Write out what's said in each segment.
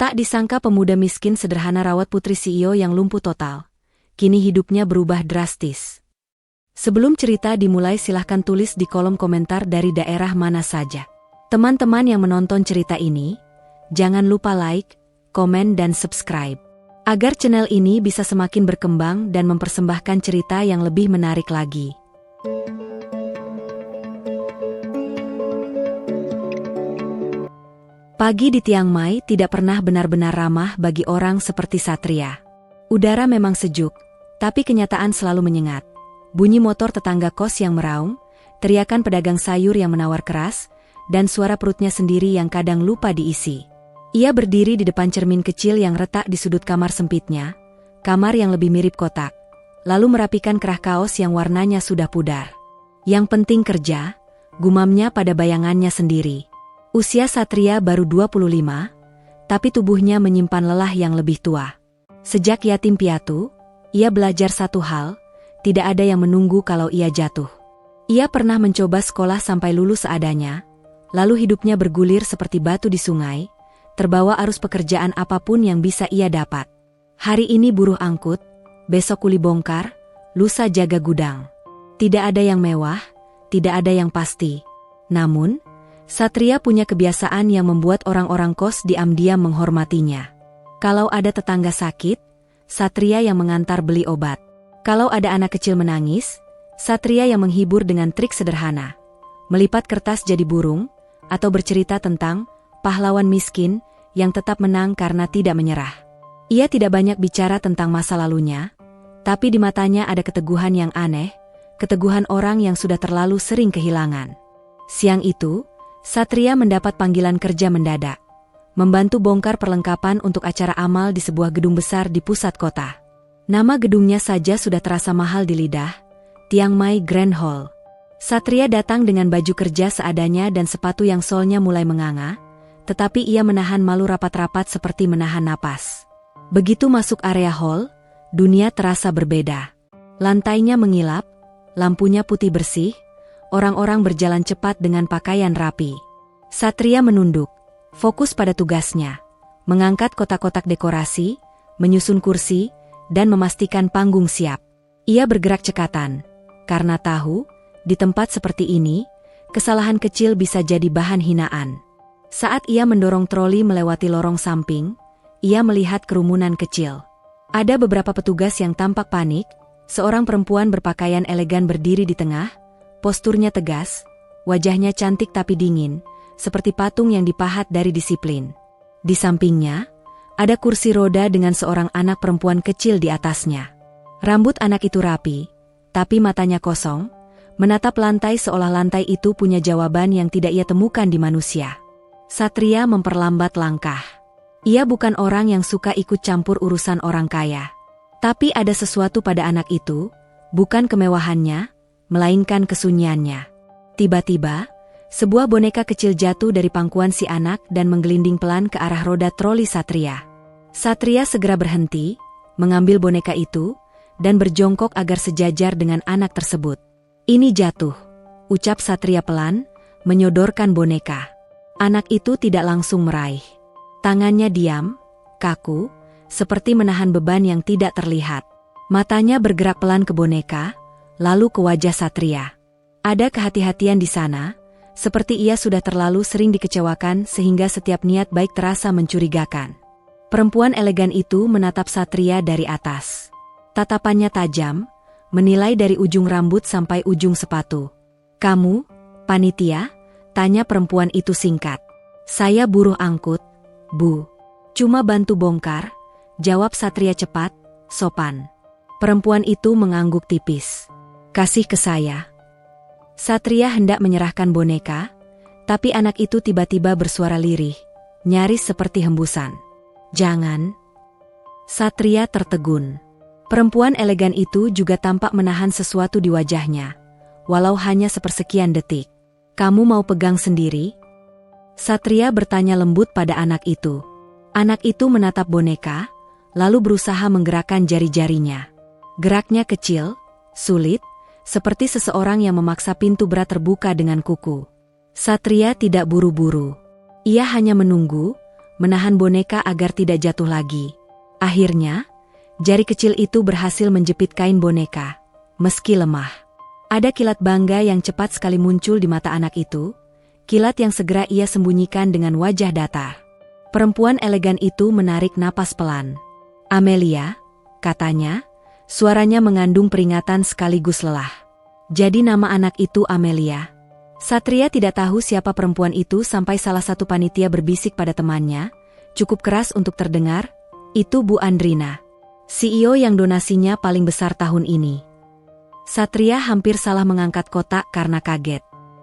Tak disangka pemuda miskin sederhana rawat putri CEO yang lumpuh total. Kini hidupnya berubah drastis. Sebelum cerita dimulai silahkan tulis di kolom komentar dari daerah mana saja. Teman-teman yang menonton cerita ini, jangan lupa like, komen dan subscribe. Agar channel ini bisa semakin berkembang dan mempersembahkan cerita yang lebih menarik lagi. Pagi di Tiang Mai tidak pernah benar-benar ramah bagi orang seperti Satria. Udara memang sejuk, tapi kenyataan selalu menyengat. Bunyi motor tetangga kos yang meraung, teriakan pedagang sayur yang menawar keras, dan suara perutnya sendiri yang kadang lupa diisi. Ia berdiri di depan cermin kecil yang retak di sudut kamar sempitnya, kamar yang lebih mirip kotak, lalu merapikan kerah kaos yang warnanya sudah pudar. Yang penting kerja, gumamnya pada bayangannya sendiri. Usia Satria baru 25, tapi tubuhnya menyimpan lelah yang lebih tua. Sejak yatim piatu, ia belajar satu hal, tidak ada yang menunggu kalau ia jatuh. Ia pernah mencoba sekolah sampai lulus seadanya, lalu hidupnya bergulir seperti batu di sungai, terbawa arus pekerjaan apapun yang bisa ia dapat. Hari ini buruh angkut, besok kuli bongkar, lusa jaga gudang. Tidak ada yang mewah, tidak ada yang pasti. Namun, Satria punya kebiasaan yang membuat orang-orang kos diam-diam menghormatinya. Kalau ada tetangga sakit, Satria yang mengantar beli obat. Kalau ada anak kecil menangis, Satria yang menghibur dengan trik sederhana. Melipat kertas jadi burung, atau bercerita tentang pahlawan miskin yang tetap menang karena tidak menyerah. Ia tidak banyak bicara tentang masa lalunya, tapi di matanya ada keteguhan yang aneh, keteguhan orang yang sudah terlalu sering kehilangan. Siang itu, Satria mendapat panggilan kerja mendadak. Membantu bongkar perlengkapan untuk acara amal di sebuah gedung besar di pusat kota. Nama gedungnya saja sudah terasa mahal di lidah, Tiang Mai Grand Hall. Satria datang dengan baju kerja seadanya dan sepatu yang solnya mulai menganga, tetapi ia menahan malu rapat-rapat seperti menahan napas. Begitu masuk area hall, dunia terasa berbeda. Lantainya mengilap, lampunya putih bersih, orang-orang berjalan cepat dengan pakaian rapi. Satria menunduk, fokus pada tugasnya, mengangkat kotak-kotak dekorasi, menyusun kursi, dan memastikan panggung siap. Ia bergerak cekatan, karena tahu, di tempat seperti ini, kesalahan kecil bisa jadi bahan hinaan. Saat ia mendorong troli melewati lorong samping, ia melihat kerumunan kecil. Ada beberapa petugas yang tampak panik, seorang perempuan berpakaian elegan berdiri di tengah, posturnya tegas, wajahnya cantik tapi dingin, seperti patung yang dipahat dari disiplin. Di sampingnya, ada kursi roda dengan seorang anak perempuan kecil di atasnya. Rambut anak itu rapi, tapi matanya kosong, menatap lantai seolah lantai itu punya jawaban yang tidak ia temukan di manusia. Satria memperlambat langkah. Ia bukan orang yang suka ikut campur urusan orang kaya. Tapi ada sesuatu pada anak itu, bukan kemewahannya, melainkan kesunyiannya. Tiba-tiba, sebuah boneka kecil jatuh dari pangkuan si anak dan menggelinding pelan ke arah roda troli Satria. Satria segera berhenti, mengambil boneka itu, dan berjongkok agar sejajar dengan anak tersebut. "Ini jatuh," ucap Satria pelan, menyodorkan boneka. Anak itu tidak langsung meraih. Tangannya diam, kaku, seperti menahan beban yang tidak terlihat. Matanya bergerak pelan ke boneka, lalu ke wajah Satria. Ada kehati-hatian di sana, seperti ia sudah terlalu sering dikecewakan sehingga setiap niat baik terasa mencurigakan. Perempuan elegan itu menatap Satria dari atas. Tatapannya tajam, menilai dari ujung rambut sampai ujung sepatu. "Kamu, panitia?" tanya perempuan itu singkat. "Saya buruh angkut, Bu. Cuma bantu bongkar," jawab Satria cepat, sopan. Perempuan itu mengangguk tipis. "Kasih ke saya." Satria hendak menyerahkan boneka, tapi anak itu tiba-tiba bersuara lirih, nyaris seperti hembusan. "Jangan." Satria tertegun. Perempuan elegan itu juga tampak menahan sesuatu di wajahnya, walau hanya sepersekian detik. "Kamu mau pegang sendiri?" Satria bertanya lembut pada anak itu. Anak itu menatap boneka, lalu berusaha menggerakkan jari-jarinya. Geraknya kecil, sulit, seperti seseorang yang memaksa pintu berat terbuka dengan kuku. Satria tidak buru-buru. Ia hanya menunggu, menahan boneka agar tidak jatuh lagi. Akhirnya, jari kecil itu berhasil menjepit kain boneka. Meski lemah, ada kilat bangga yang cepat sekali muncul di mata anak itu, kilat yang segera ia sembunyikan dengan wajah datar. Perempuan elegan itu menarik napas pelan. "Amelia," katanya, suaranya mengandung peringatan sekaligus lelah. "Jadi nama anak itu Amelia?" Satria tidak tahu siapa perempuan itu sampai salah satu panitia berbisik pada temannya, cukup keras untuk terdengar, "Itu Bu Andrina, CEO yang donasinya paling besar tahun ini." Satria hampir salah mengangkat kotak karena kaget.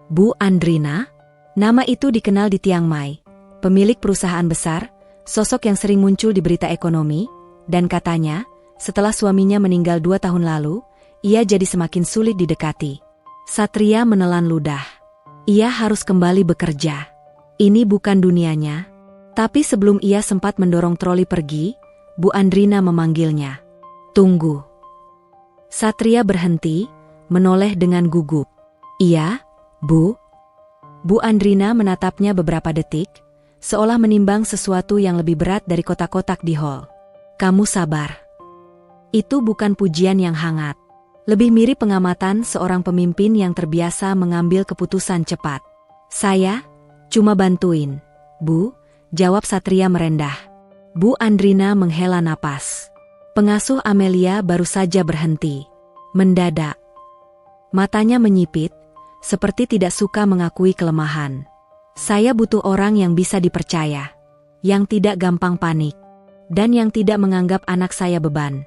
Bu Andrina? Nama itu dikenal di Tiang Mai, pemilik perusahaan besar, sosok yang sering muncul di berita ekonomi, dan katanya, setelah suaminya meninggal 2 tahun lalu, ia jadi semakin sulit didekati. Satria menelan ludah. Ia harus kembali bekerja. Ini bukan dunianya. Tapi sebelum ia sempat mendorong troli pergi, Bu Andrina memanggilnya. "Tunggu." Satria berhenti, menoleh dengan gugup. "Iya, Bu?" Bu Andrina menatapnya beberapa detik, seolah menimbang sesuatu yang lebih berat dari kotak-kotak di hall. "Kamu sabar." Itu bukan pujian yang hangat. Lebih mirip pengamatan seorang pemimpin yang terbiasa mengambil keputusan cepat. "Saya cuma bantuin, Bu," jawab Satria merendah. Bu Andrina menghela napas. Pengasuh Amelia baru saja berhenti. Mendadak, matanya menyipit, seperti tidak suka mengakui kelemahan. "Saya butuh orang yang bisa dipercaya, yang tidak gampang panik, dan yang tidak menganggap anak saya beban."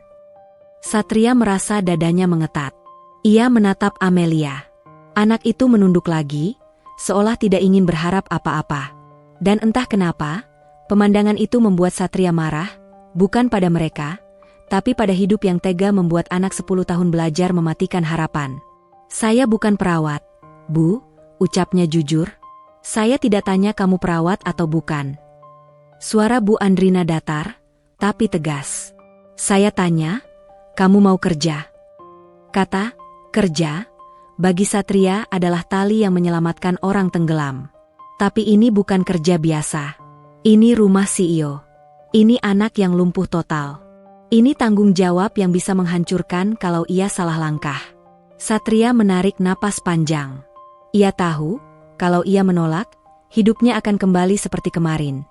Satria merasa dadanya mengetat. Ia menatap Amelia. Anak itu menunduk lagi, seolah tidak ingin berharap apa-apa. Dan entah kenapa, pemandangan itu membuat Satria marah, bukan pada mereka, tapi pada hidup yang tega membuat anak 10 tahun belajar mematikan harapan. "Saya bukan perawat, Bu," ucapnya jujur. "Saya tidak tanya kamu perawat atau bukan." Suara Bu Andrina datar, tapi tegas. "Saya tanya, kamu mau kerja?" Kata kerja bagi Satria adalah tali yang menyelamatkan orang tenggelam. Tapi ini bukan kerja biasa. Ini rumah CEO. Ini anak yang lumpuh total. Ini tanggung jawab yang bisa menghancurkan kalau ia salah langkah. Satria menarik napas panjang. Ia tahu, kalau ia menolak, hidupnya akan kembali seperti kemarin.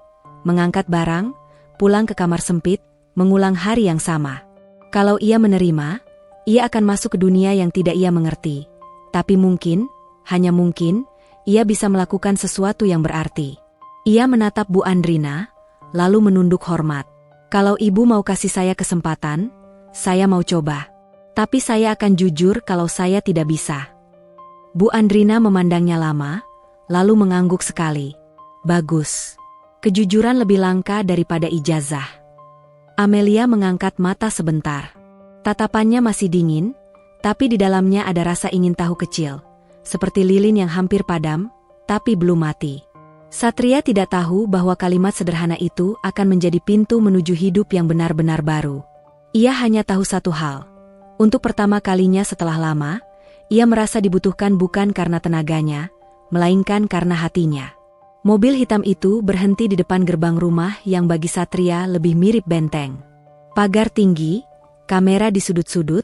Mengangkat barang, pulang ke kamar sempit, mengulang hari yang sama. Kalau ia menerima, ia akan masuk ke dunia yang tidak ia mengerti. Tapi mungkin, hanya mungkin, ia bisa melakukan sesuatu yang berarti. Ia menatap Bu Andrina, lalu menunduk hormat. "Kalau ibu mau kasih saya kesempatan, saya mau coba. Tapi saya akan jujur kalau saya tidak bisa." Bu Andrina memandangnya lama, lalu mengangguk sekali. "Bagus. Kejujuran lebih langka daripada ijazah." Amelia mengangkat mata sebentar. Tatapannya masih dingin, tapi di dalamnya ada rasa ingin tahu kecil, seperti lilin yang hampir padam, tapi belum mati. Satria tidak tahu bahwa kalimat sederhana itu akan menjadi pintu menuju hidup yang benar-benar baru. Ia hanya tahu satu hal. Untuk pertama kalinya setelah lama, ia merasa dibutuhkan bukan karena tenaganya, melainkan karena hatinya. Mobil hitam itu berhenti di depan gerbang rumah yang bagi Satria lebih mirip benteng. Pagar tinggi, kamera di sudut-sudut,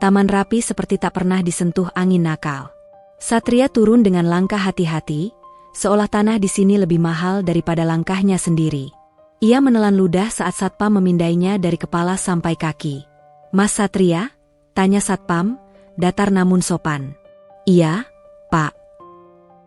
taman rapi seperti tak pernah disentuh angin nakal. Satria turun dengan langkah hati-hati, seolah tanah di sini lebih mahal daripada langkahnya sendiri. Ia menelan ludah saat Satpam memindainya dari kepala sampai kaki. "Mas Satria?" tanya Satpam, datar namun sopan. "Iya, Pak."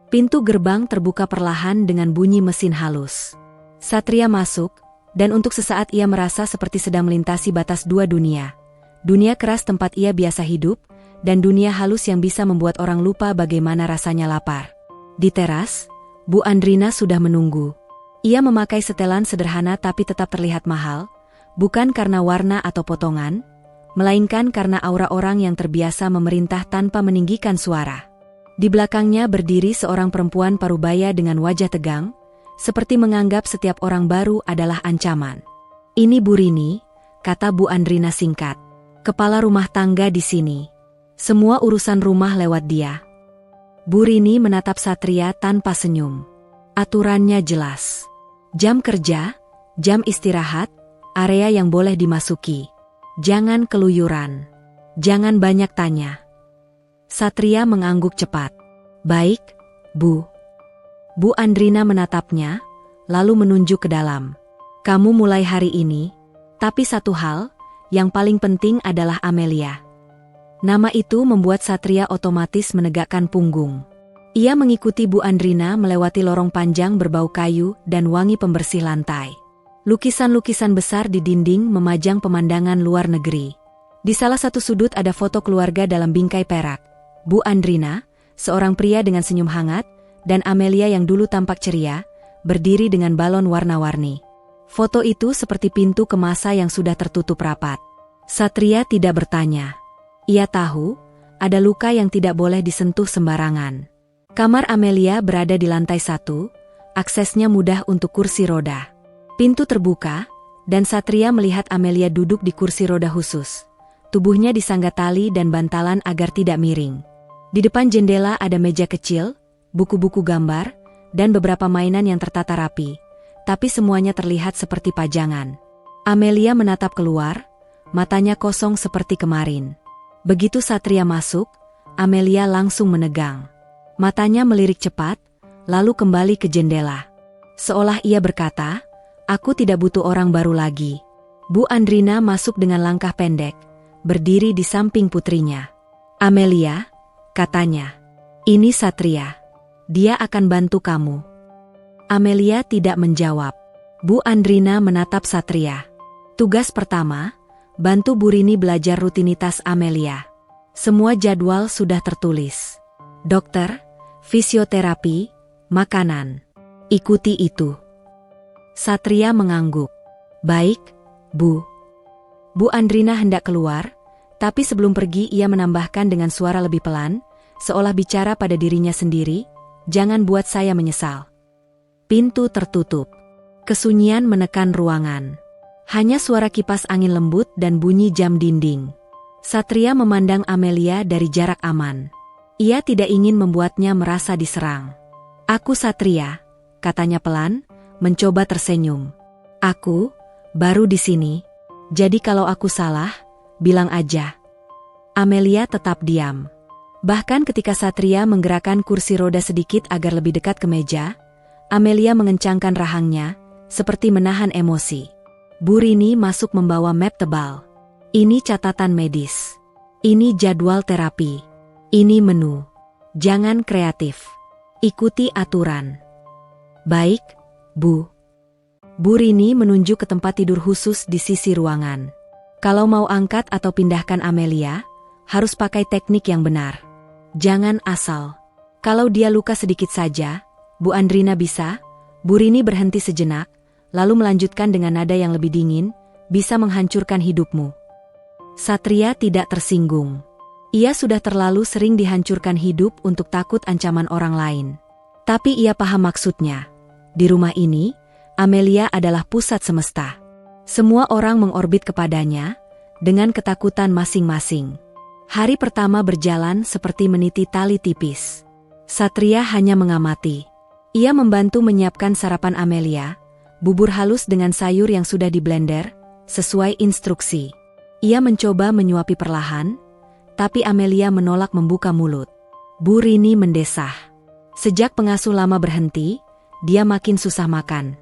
Pintu gerbang terbuka perlahan dengan bunyi mesin halus. Satria masuk, dan untuk sesaat ia merasa seperti sedang melintasi batas dua dunia. Dunia keras tempat ia biasa hidup, dan dunia halus yang bisa membuat orang lupa bagaimana rasanya lapar. Di teras, Bu Andrina sudah menunggu. Ia memakai setelan sederhana tapi tetap terlihat mahal, bukan karena warna atau potongan, melainkan karena aura orang yang terbiasa memerintah tanpa meninggikan suara. Di belakangnya berdiri seorang perempuan parubaya dengan wajah tegang, seperti menganggap setiap orang baru adalah ancaman. "Ini Bu Rini," kata Bu Andrina singkat. "Kepala rumah tangga di sini. Semua urusan rumah lewat dia." Bu Rini menatap Satria tanpa senyum. "Aturannya jelas. Jam kerja, jam istirahat, area yang boleh dimasuki. Jangan keluyuran. Jangan banyak tanya. Satria mengangguk cepat. Baik, Bu. Bu Andrina menatapnya, lalu menunjuk ke dalam. Kamu mulai hari ini, tapi satu hal, yang paling penting adalah Amelia. Nama itu membuat Satria otomatis menegakkan punggung. Ia mengikuti Bu Andrina melewati lorong panjang berbau kayu dan wangi pembersih lantai. Lukisan-lukisan besar di dinding memajang pemandangan luar negeri. Di salah satu sudut ada foto keluarga dalam bingkai perak. Bu Andrina, seorang pria dengan senyum hangat, dan Amelia yang dulu tampak ceria, berdiri dengan balon warna-warni. Foto itu seperti pintu ke masa yang sudah tertutup rapat. Satria tidak bertanya. Ia tahu, ada luka yang tidak boleh disentuh sembarangan. Kamar Amelia berada di lantai 1, aksesnya mudah untuk kursi roda. Pintu terbuka, dan Satria melihat Amelia duduk di kursi roda khusus. Tubuhnya disangga tali dan bantalan agar tidak miring. Di depan jendela ada meja kecil, buku-buku gambar, dan beberapa mainan yang tertata rapi, tapi semuanya terlihat seperti pajangan. Amelia menatap keluar, matanya kosong seperti kemarin. Begitu Satria masuk, Amelia langsung menegang. Matanya melirik cepat, lalu kembali ke jendela. Seolah ia berkata, "Aku tidak butuh orang baru lagi." Bu Andrina masuk dengan langkah pendek, berdiri di samping putrinya. "Amelia," katanya, "ini Satria. Dia akan bantu kamu." Amelia tidak menjawab. Bu Andrina menatap Satria. Tugas pertama, bantu Bu Rini belajar rutinitas Amelia. Semua jadwal sudah tertulis. Dokter, fisioterapi, makanan. Ikuti itu. Satria mengangguk. "Baik, Bu." Bu Andrina hendak keluar, tapi sebelum pergi ia menambahkan dengan suara lebih pelan, seolah bicara pada dirinya sendiri, "Jangan buat saya menyesal." Pintu tertutup. Kesunyian menekan ruangan. Hanya suara kipas angin lembut dan bunyi jam dinding. Satria memandang Amelia dari jarak aman. Ia tidak ingin membuatnya merasa diserang. "Aku Satria," katanya pelan, mencoba tersenyum. "Aku baru di sini, jadi kalau aku salah, bilang aja." Amelia tetap diam. Bahkan ketika Satria menggerakkan kursi roda sedikit agar lebih dekat ke meja, Amelia mengencangkan rahangnya, seperti menahan emosi. Bu Rini masuk membawa map tebal. "Ini catatan medis. Ini jadwal terapi. Ini menu. Jangan kreatif. Ikuti aturan." "Baik, Bu." Bu Rini menunjuk ke tempat tidur khusus di sisi ruangan. "Kalau mau angkat atau pindahkan Amelia, harus pakai teknik yang benar. Jangan asal. Kalau dia luka sedikit saja, Bu Andrina bisa." Bu Rini berhenti sejenak, lalu melanjutkan dengan nada yang lebih dingin, "Bisa menghancurkan hidupmu." Satria tidak tersinggung. Ia sudah terlalu sering dihancurkan hidup untuk takut ancaman orang lain. Tapi ia paham maksudnya. Di rumah ini, Amelia adalah pusat semesta. Semua orang mengorbit kepadanya, dengan ketakutan masing-masing. Hari pertama berjalan seperti meniti tali tipis. Satria hanya mengamati. Ia membantu menyiapkan sarapan Amelia, bubur halus dengan sayur yang sudah di-blender, sesuai instruksi. Ia mencoba menyuapi perlahan, tapi Amelia menolak membuka mulut. Bu Rini mendesah. Sejak pengasuh lama berhenti, dia makin susah makan.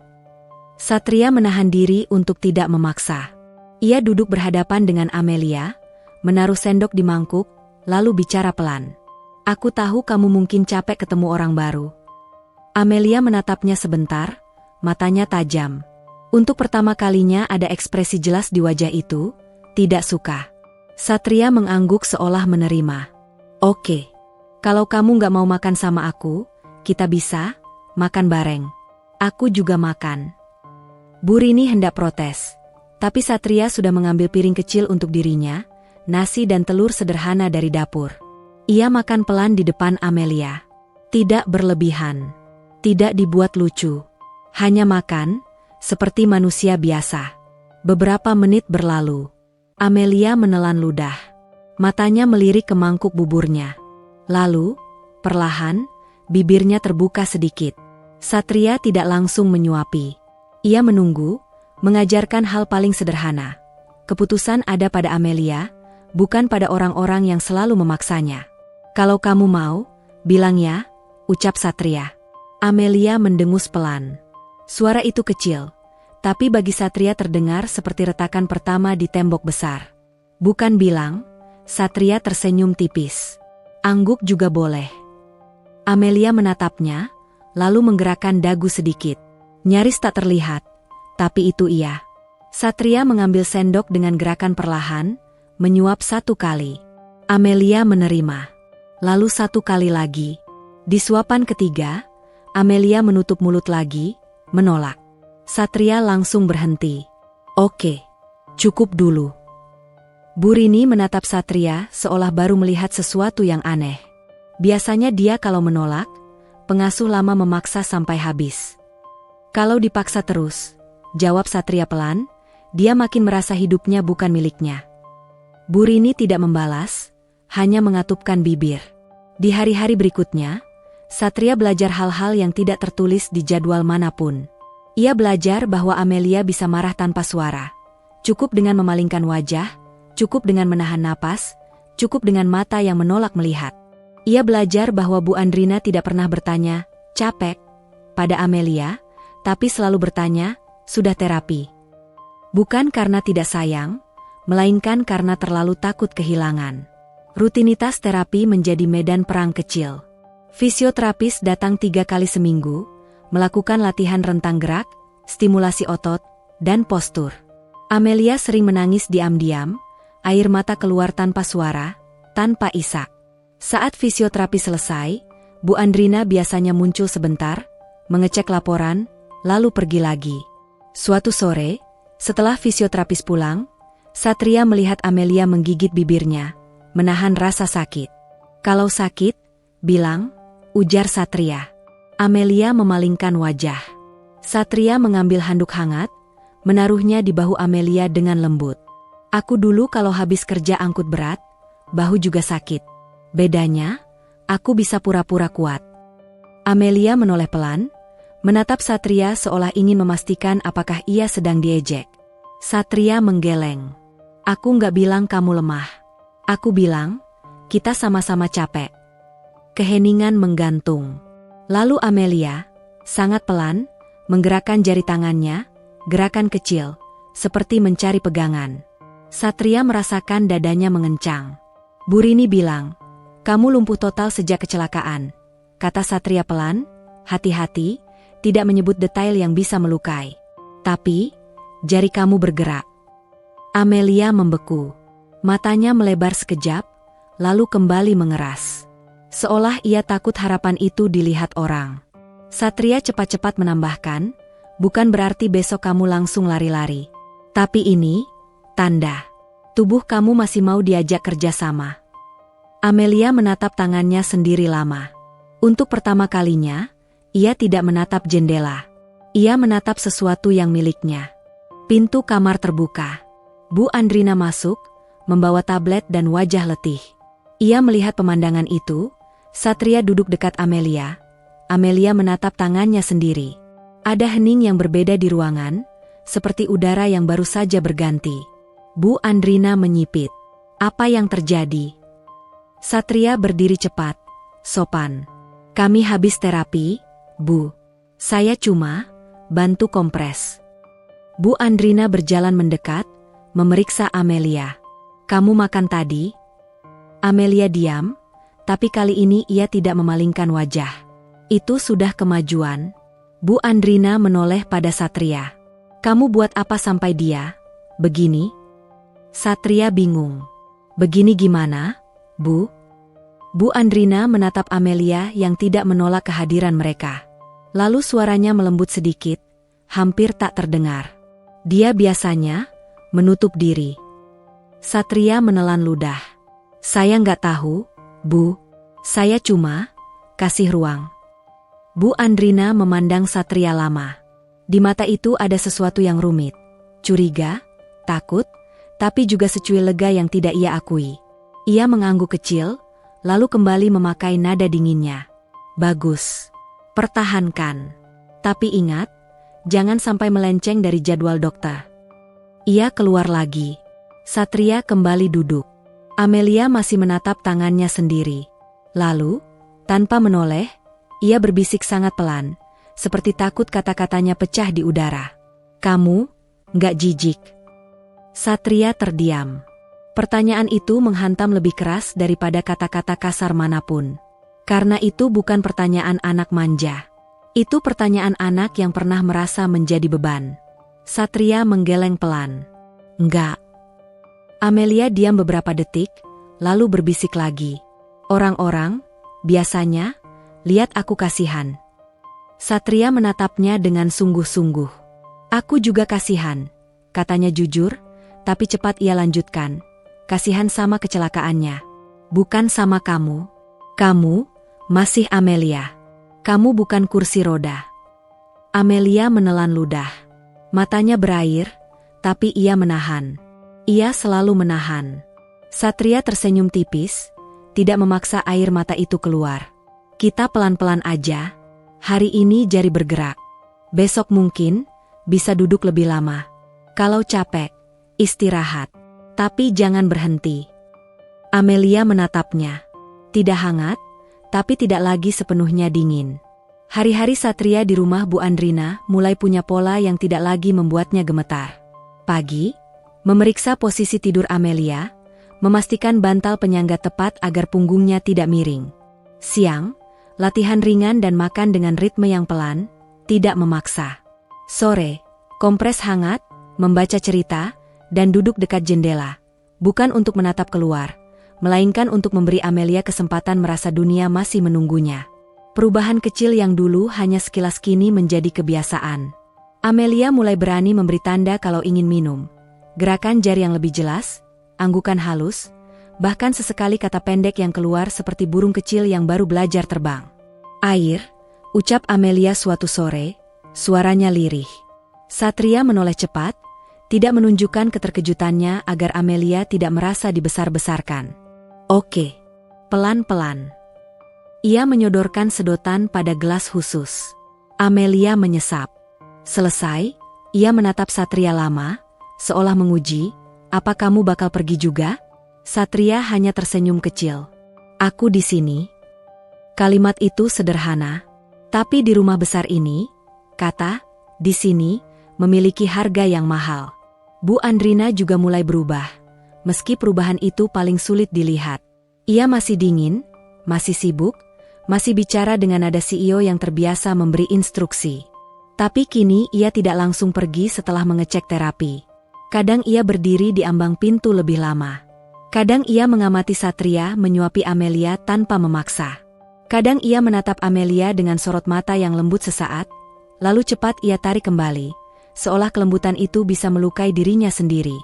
Satria menahan diri untuk tidak memaksa. Ia duduk berhadapan dengan Amelia, menaruh sendok di mangkuk, lalu bicara pelan. "Aku tahu kamu mungkin capek ketemu orang baru." Amelia menatapnya sebentar, matanya tajam. Untuk pertama kalinya ada ekspresi jelas di wajah itu, tidak suka. Satria mengangguk seolah menerima. "Oke. Kalau kamu gak mau makan sama aku, kita bisa makan bareng. Aku juga makan." Bu Rini hendak protes, tapi Satria sudah mengambil piring kecil untuk dirinya, nasi dan telur sederhana dari dapur. Ia makan pelan di depan Amelia. Tidak berlebihan. Tidak dibuat lucu. Hanya makan, seperti manusia biasa. Beberapa menit berlalu. Amelia menelan ludah. Matanya melirik ke mangkuk buburnya. Lalu, perlahan, bibirnya terbuka sedikit. Satria tidak langsung menyuapi. Ia menunggu, mengajarkan hal paling sederhana. Keputusan ada pada Amelia, bukan pada orang-orang yang selalu memaksanya. Kalau kamu mau, bilang ya, ucap Satria. Amelia mendengus pelan. Suara itu kecil, tapi bagi Satria terdengar seperti retakan pertama di tembok besar. Bukan bilang, Satria tersenyum tipis. Angguk juga boleh. Amelia menatapnya, lalu menggerakkan dagu sedikit. Nyaris tak terlihat, tapi itu ia. Satria mengambil sendok dengan gerakan perlahan, menyuap 1 kali. Amelia menerima. Lalu 1 kali lagi. Di suapan ketiga, Amelia menutup mulut lagi, menolak. Satria langsung berhenti. Oke, cukup dulu. Bu Rini menatap Satria seolah baru melihat sesuatu yang aneh. Biasanya dia kalau menolak, pengasuh lama memaksa sampai habis. Kalau dipaksa terus, jawab Satria pelan, dia makin merasa hidupnya bukan miliknya. Bu Rini tidak membalas, hanya mengatupkan bibir. Di hari-hari berikutnya, Satria belajar hal-hal yang tidak tertulis di jadwal manapun. Ia belajar bahwa Amelia bisa marah tanpa suara. Cukup dengan memalingkan wajah, cukup dengan menahan napas, cukup dengan mata yang menolak melihat. Ia belajar bahwa Bu Andrina tidak pernah bertanya, "Capek?" pada Amelia, tapi selalu bertanya, "Sudah terapi?" Bukan karena tidak sayang, melainkan karena terlalu takut kehilangan. Rutinitas terapi menjadi medan perang kecil. Fisioterapis datang 3 kali seminggu, melakukan latihan rentang gerak, stimulasi otot, dan postur. Amelia sering menangis diam-diam, air mata keluar tanpa suara, tanpa isak. Saat fisioterapi selesai, Bu Andrina biasanya muncul sebentar, mengecek laporan, lalu pergi lagi. Suatu sore, setelah fisioterapis pulang, Satria melihat Amelia menggigit bibirnya, menahan rasa sakit. Kalau sakit, bilang, ujar Satria. Amelia memalingkan wajah. Satria mengambil handuk hangat, menaruhnya di bahu Amelia dengan lembut. Aku dulu kalau habis kerja angkut berat, bahu juga sakit. Bedanya, aku bisa pura-pura kuat. Amelia menoleh pelan, menatap Satria seolah ingin memastikan apakah ia sedang diejek. Satria menggeleng. Aku nggak bilang kamu lemah. Aku bilang, kita sama-sama capek. Keheningan menggantung. Lalu Amelia, sangat pelan, menggerakkan jari tangannya, gerakan kecil, seperti mencari pegangan. Satria merasakan dadanya mengencang. Bu Rini bilang, kamu lumpuh total sejak kecelakaan. Kata Satria pelan, hati-hati, tidak menyebut detail yang bisa melukai. Tapi, jari kamu bergerak. Amelia membeku. Matanya melebar sekejap, lalu kembali mengeras. Seolah ia takut harapan itu dilihat orang. Satria cepat-cepat menambahkan, bukan berarti besok kamu langsung lari-lari. Tapi ini, tanda. Tubuh kamu masih mau diajak kerja sama. Amelia menatap tangannya sendiri lama. Untuk pertama kalinya, ia tidak menatap jendela. Ia menatap sesuatu yang miliknya. Pintu kamar terbuka. Bu Andrina masuk, membawa tablet dan wajah letih. Ia melihat pemandangan itu, Satria duduk dekat Amelia. Amelia menatap tangannya sendiri. Ada hening yang berbeda di ruangan, seperti udara yang baru saja berganti. Bu Andrina menyipit. Apa yang terjadi? Satria berdiri cepat, sopan. Kami habis terapi, Bu. Saya cuma bantu kompres. Bu Andrina berjalan mendekat, memeriksa Amelia. Kamu makan tadi? Amelia diam, tapi kali ini ia tidak memalingkan wajah. Itu sudah kemajuan. Bu Andrina menoleh pada Satria. Kamu buat apa sampai dia? Begini? Satria bingung. Begini gimana, Bu? Bu Andrina menatap Amelia yang tidak menolak kehadiran mereka. Lalu suaranya melembut sedikit, hampir tak terdengar. Dia biasanya menutup diri. Satria menelan ludah. Saya nggak tahu, Bu. Saya cuma kasih ruang. Bu Andrina memandang Satria lama. Di mata itu ada sesuatu yang rumit. Curiga, takut, tapi juga secuil lega yang tidak ia akui. Ia mengangguk kecil, lalu kembali memakai nada dinginnya. Bagus. Pertahankan. Tapi ingat, Jangan sampai melenceng dari jadwal dokter. Ia keluar lagi. Satria kembali duduk. Amelia masih menatap tangannya sendiri. Lalu, tanpa menoleh, ia berbisik sangat pelan, seperti takut kata-katanya pecah di udara. Kamu, nggak jijik? Satria terdiam. Pertanyaan itu menghantam lebih keras daripada kata-kata kasar manapun. Karena itu bukan pertanyaan anak manja. Itu pertanyaan anak yang pernah merasa menjadi beban. Satria menggeleng pelan. Enggak. Amelia diam beberapa detik, lalu berbisik lagi. Orang-orang, biasanya, lihat aku kasihan. Satria menatapnya dengan sungguh-sungguh. Aku juga kasihan, katanya jujur, tapi cepat ia lanjutkan. Kasihan sama kecelakaannya. Bukan sama kamu. Kamu, masih Amelia. Kamu bukan kursi roda. Amelia menelan ludah. Matanya berair, tapi ia menahan. Ia selalu menahan. Satria tersenyum tipis, tidak memaksa air mata itu keluar. Kita pelan-pelan aja. Hari ini jari bergerak. Besok mungkin bisa duduk lebih lama. Kalau capek, istirahat. Tapi jangan berhenti. Amelia menatapnya. Tidak hangat, tapi tidak lagi sepenuhnya dingin. Hari-hari Satria di rumah Bu Andrina mulai punya pola yang tidak lagi membuatnya gemetar. Pagi, memeriksa posisi tidur Amelia, memastikan bantal penyangga tepat agar punggungnya tidak miring. Siang, latihan ringan dan makan dengan ritme yang pelan, tidak memaksa. Sore, kompres hangat, membaca cerita, dan duduk dekat jendela. Bukan untuk menatap keluar, melainkan untuk memberi Amelia kesempatan merasa dunia masih menunggunya. Perubahan kecil yang dulu hanya sekilas kini menjadi kebiasaan. Amelia mulai berani memberi tanda kalau ingin minum. Gerakan jari yang lebih jelas, anggukan halus, bahkan sesekali kata pendek yang keluar seperti burung kecil yang baru belajar terbang. Air, ucap Amelia suatu sore, suaranya lirih. Satria menoleh cepat, tidak menunjukkan keterkejutannya agar Amelia tidak merasa dibesar-besarkan. Oke, pelan-pelan. Ia menyodorkan sedotan pada gelas khusus. Amelia menyesap. Selesai, ia menatap Satria lama, seolah menguji, apa kamu bakal pergi juga? Satria hanya tersenyum kecil. Aku di sini. Kalimat itu sederhana, tapi di rumah besar ini, kata, di sini, memiliki harga yang mahal. Bu Andrina juga mulai berubah, meski perubahan itu paling sulit dilihat. Ia masih dingin, masih sibuk, masih bicara dengan nada CEO yang terbiasa memberi instruksi. Tapi kini ia tidak langsung pergi setelah mengecek terapi. Kadang ia berdiri di ambang pintu lebih lama. Kadang ia mengamati Satria menyuapi Amelia tanpa memaksa. Kadang ia menatap Amelia dengan sorot mata yang lembut sesaat, lalu cepat ia tarik kembali, seolah kelembutan itu bisa melukai dirinya sendiri.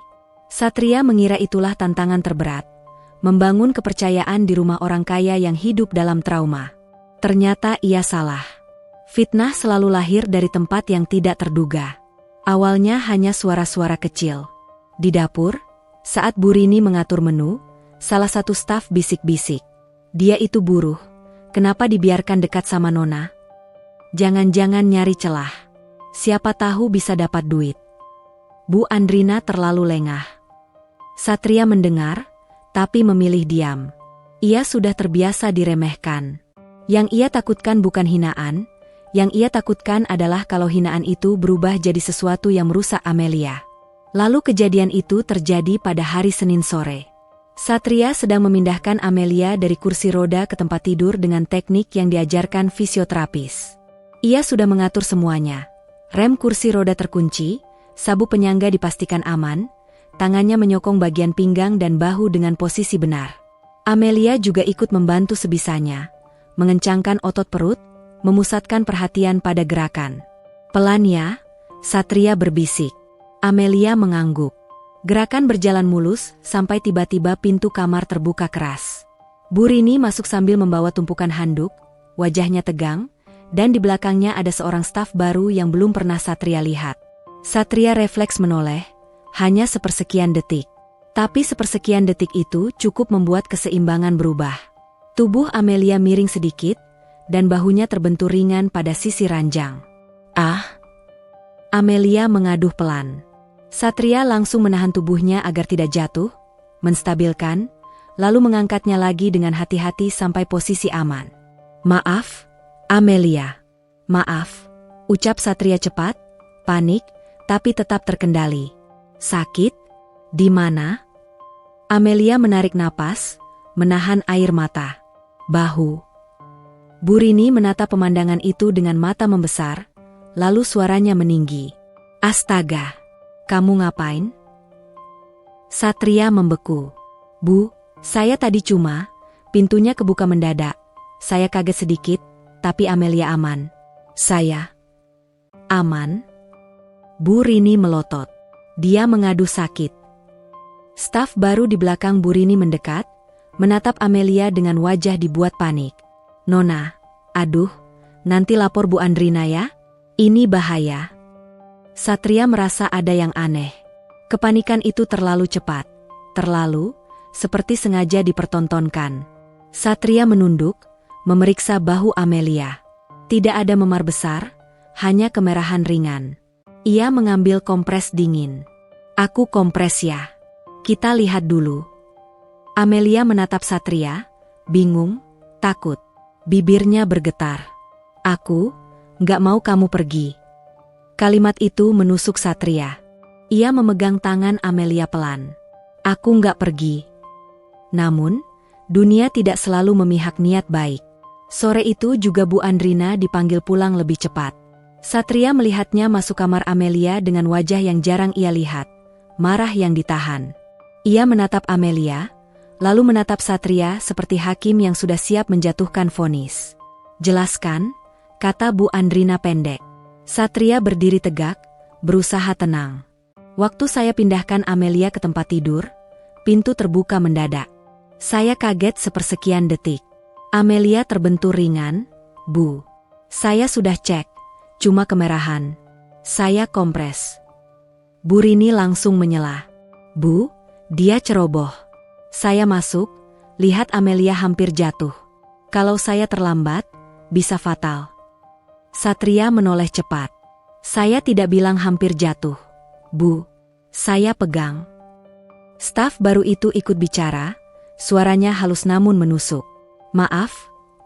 Satria mengira itulah tantangan terberat, membangun kepercayaan di rumah orang kaya yang hidup dalam trauma. Ternyata ia salah. Fitnah selalu lahir dari tempat yang tidak terduga. Awalnya hanya suara-suara kecil. Di dapur, saat Bu Rini mengatur menu, salah satu staf bisik-bisik. Dia itu buruh, kenapa dibiarkan dekat sama Nona? Jangan-jangan nyari celah. Siapa tahu bisa dapat duit. Bu Andrina terlalu lengah. Satria mendengar, tapi memilih diam. Ia sudah terbiasa diremehkan. Yang ia takutkan bukan hinaan, yang ia takutkan adalah kalau hinaan itu berubah jadi sesuatu yang merusak Amelia. Lalu kejadian itu terjadi pada hari Senin sore. Satria sedang memindahkan Amelia dari kursi roda ke tempat tidur dengan teknik yang diajarkan fisioterapis. Ia sudah mengatur semuanya. Rem kursi roda terkunci, sabuk penyangga dipastikan aman, tangannya menyokong bagian pinggang dan bahu dengan posisi benar. Amelia juga ikut membantu sebisanya, mengencangkan otot perut, memusatkan perhatian pada gerakan. Pelan ya, Satria berbisik. Amelia mengangguk. Gerakan berjalan mulus sampai tiba-tiba pintu kamar terbuka keras. Bu Rini masuk sambil membawa tumpukan handuk, wajahnya tegang, dan di belakangnya ada seorang staf baru yang belum pernah Satria lihat. Satria refleks menoleh, hanya sepersekian detik. Tapi sepersekian detik itu cukup membuat keseimbangan berubah. Tubuh Amelia miring sedikit, dan bahunya terbentur ringan pada sisi ranjang. Ah! Amelia mengaduh pelan. Satria langsung menahan tubuhnya agar tidak jatuh, menstabilkan, lalu mengangkatnya lagi dengan hati-hati sampai posisi aman. "Maaf, Amelia. Maaf," ucap Satria cepat, panik, tapi tetap terkendali. "Sakit? Di mana?" Amelia menarik napas, menahan air mata. "Bahu." Bu Rini menatap pemandangan itu dengan mata membesar, lalu suaranya meninggi. "Astaga, kamu ngapain?" Satria membeku. "Bu, saya tadi cuma..." Pintunya kebuka mendadak. "Saya kaget sedikit, tapi Amelia aman." "Saya aman?" Bu Rini melotot. Dia mengaduh sakit. Staf baru di belakang Bu Rini mendekat, menatap Amelia dengan wajah dibuat panik. "Nona, aduh, nanti lapor Bu Andrina ya. Ini bahaya." Satria merasa ada yang aneh. Kepanikan itu terlalu cepat, terlalu, seperti sengaja dipertontonkan. Satria menunduk, memeriksa bahu Amelia. Tidak ada memar besar, hanya kemerahan ringan. Ia mengambil kompres dingin. "Aku kompres ya. Kita lihat dulu." Amelia menatap Satria, bingung, takut. Bibirnya bergetar. "Aku nggak mau kamu pergi." Kalimat itu menusuk Satria. Ia memegang tangan Amelia pelan. "Aku nggak pergi." Namun, dunia tidak selalu memihak niat baik. Sore itu juga Bu Andrina dipanggil pulang lebih cepat. Satria melihatnya masuk kamar Amelia dengan wajah yang jarang ia lihat, marah yang ditahan. Ia menatap Amelia, lalu menatap Satria seperti hakim yang sudah siap menjatuhkan vonis. "Jelaskan," kata Bu Andrina pendek. Satria berdiri tegak, berusaha tenang. "Waktu saya pindahkan Amelia ke tempat tidur, pintu terbuka mendadak. Saya kaget sepersekian detik. Amelia terbentur ringan, Bu. Saya sudah cek, cuma kemerahan. Saya kompres." Bu Rini langsung menyela. "Bu, dia ceroboh. Saya masuk, lihat Amelia hampir jatuh. Kalau saya terlambat, bisa fatal." Satria menoleh cepat. "Saya tidak bilang hampir jatuh, Bu. Saya pegang." Staf baru itu ikut bicara, suaranya halus namun menusuk. "Maaf,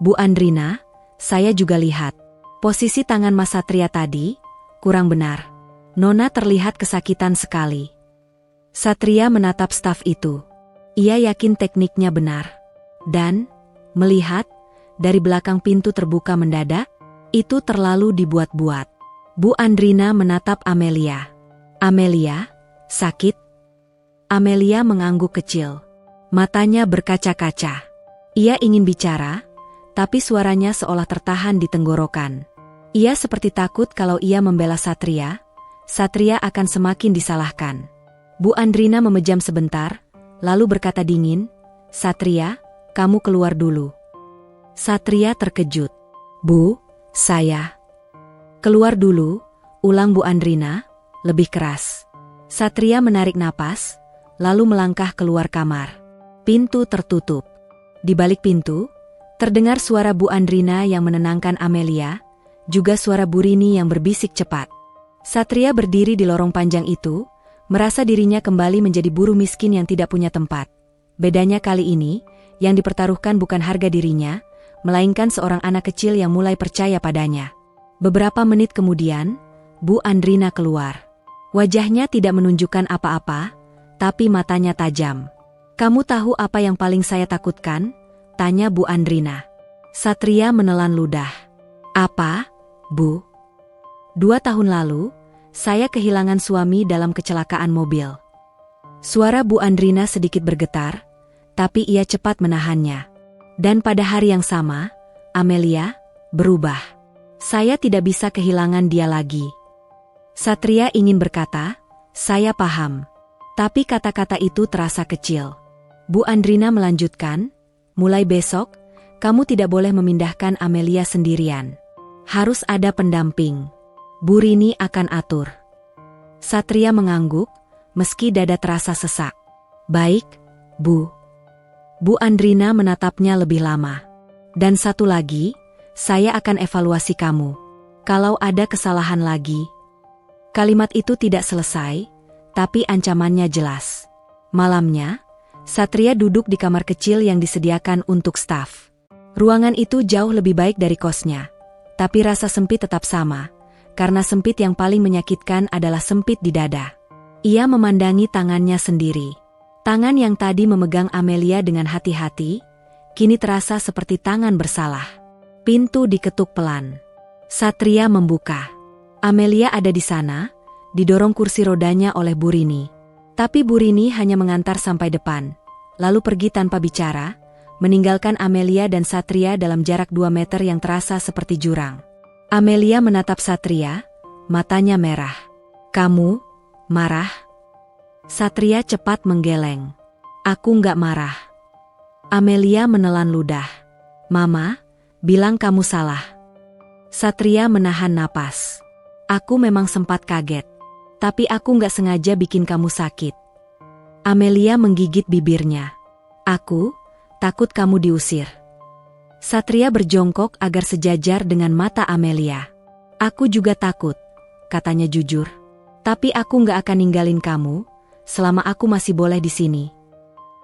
Bu Andrina, saya juga lihat. Posisi tangan Mas Satria tadi, kurang benar. Nona terlihat kesakitan sekali." Satria menatap staf itu. Ia yakin tekniknya benar. Dan, melihat, dari belakang pintu terbuka mendadak, itu terlalu dibuat-buat. Bu Andrina menatap Amelia. "Amelia, sakit?" Amelia mengangguk kecil. Matanya berkaca-kaca. Ia ingin bicara, tapi suaranya seolah tertahan di tenggorokan. Ia seperti takut kalau ia membela Satria, Satria akan semakin disalahkan. Bu Andrina memejam sebentar, lalu berkata dingin, "Satria, kamu keluar dulu." Satria terkejut. "Bu, saya..." "Keluar dulu," ulang Bu Andrina, lebih keras. Satria menarik napas, lalu melangkah keluar kamar. Pintu tertutup. Di balik pintu, terdengar suara Bu Andrina yang menenangkan Amelia, juga suara Bu Rini yang berbisik cepat. Satria berdiri di lorong panjang itu, merasa dirinya kembali menjadi buruh miskin yang tidak punya tempat. Bedanya kali ini, yang dipertaruhkan bukan harga dirinya, melainkan seorang anak kecil yang mulai percaya padanya. Beberapa menit kemudian, Bu Andrina keluar. Wajahnya tidak menunjukkan apa-apa, tapi matanya tajam. "Kamu tahu apa yang paling saya takutkan?" tanya Bu Andrina. Satria menelan ludah. "Apa, Bu?" 2 tahun lalu, saya kehilangan suami dalam kecelakaan mobil." Suara Bu Andrina sedikit bergetar, tapi ia cepat menahannya. "Dan pada hari yang sama, Amelia berubah. Saya tidak bisa kehilangan dia lagi." Satria ingin berkata, "Saya paham." Tapi kata-kata itu terasa kecil. Bu Andrina melanjutkan, "Mulai besok, kamu tidak boleh memindahkan Amelia sendirian. Harus ada pendamping. Bu Rini akan atur." Satria mengangguk, meski dada terasa sesak. "Baik, Bu." Bu Andrina menatapnya lebih lama. "Dan satu lagi, saya akan evaluasi kamu. Kalau ada kesalahan lagi, Kalimat itu tidak selesai, tapi ancamannya jelas. Malamnya, Satria duduk di kamar kecil yang disediakan untuk staf. Ruangan itu jauh lebih baik dari kosnya. Tapi rasa sempit tetap sama, karena sempit yang paling menyakitkan adalah sempit di dada. Ia memandangi tangannya sendiri. Tangan yang tadi memegang Amelia dengan hati-hati, kini terasa seperti tangan bersalah. Pintu diketuk pelan. Satria membuka. Amelia ada di sana, didorong kursi rodanya oleh Bu Rini. Tapi Bu Rini hanya mengantar sampai depan, lalu pergi tanpa bicara, meninggalkan Amelia dan Satria dalam jarak 2 meter yang terasa seperti jurang. Amelia menatap Satria, matanya merah. "Kamu marah?" Satria cepat menggeleng. "Aku nggak marah." Amelia menelan ludah. "Mama bilang kamu salah." Satria menahan napas. "Aku memang sempat kaget. Tapi aku nggak sengaja bikin kamu sakit." Amelia menggigit bibirnya. "Aku takut kamu diusir." Satria berjongkok agar sejajar dengan mata Amelia. "Aku juga takut," katanya jujur. "Tapi aku nggak akan ninggalin kamu selama aku masih boleh di sini."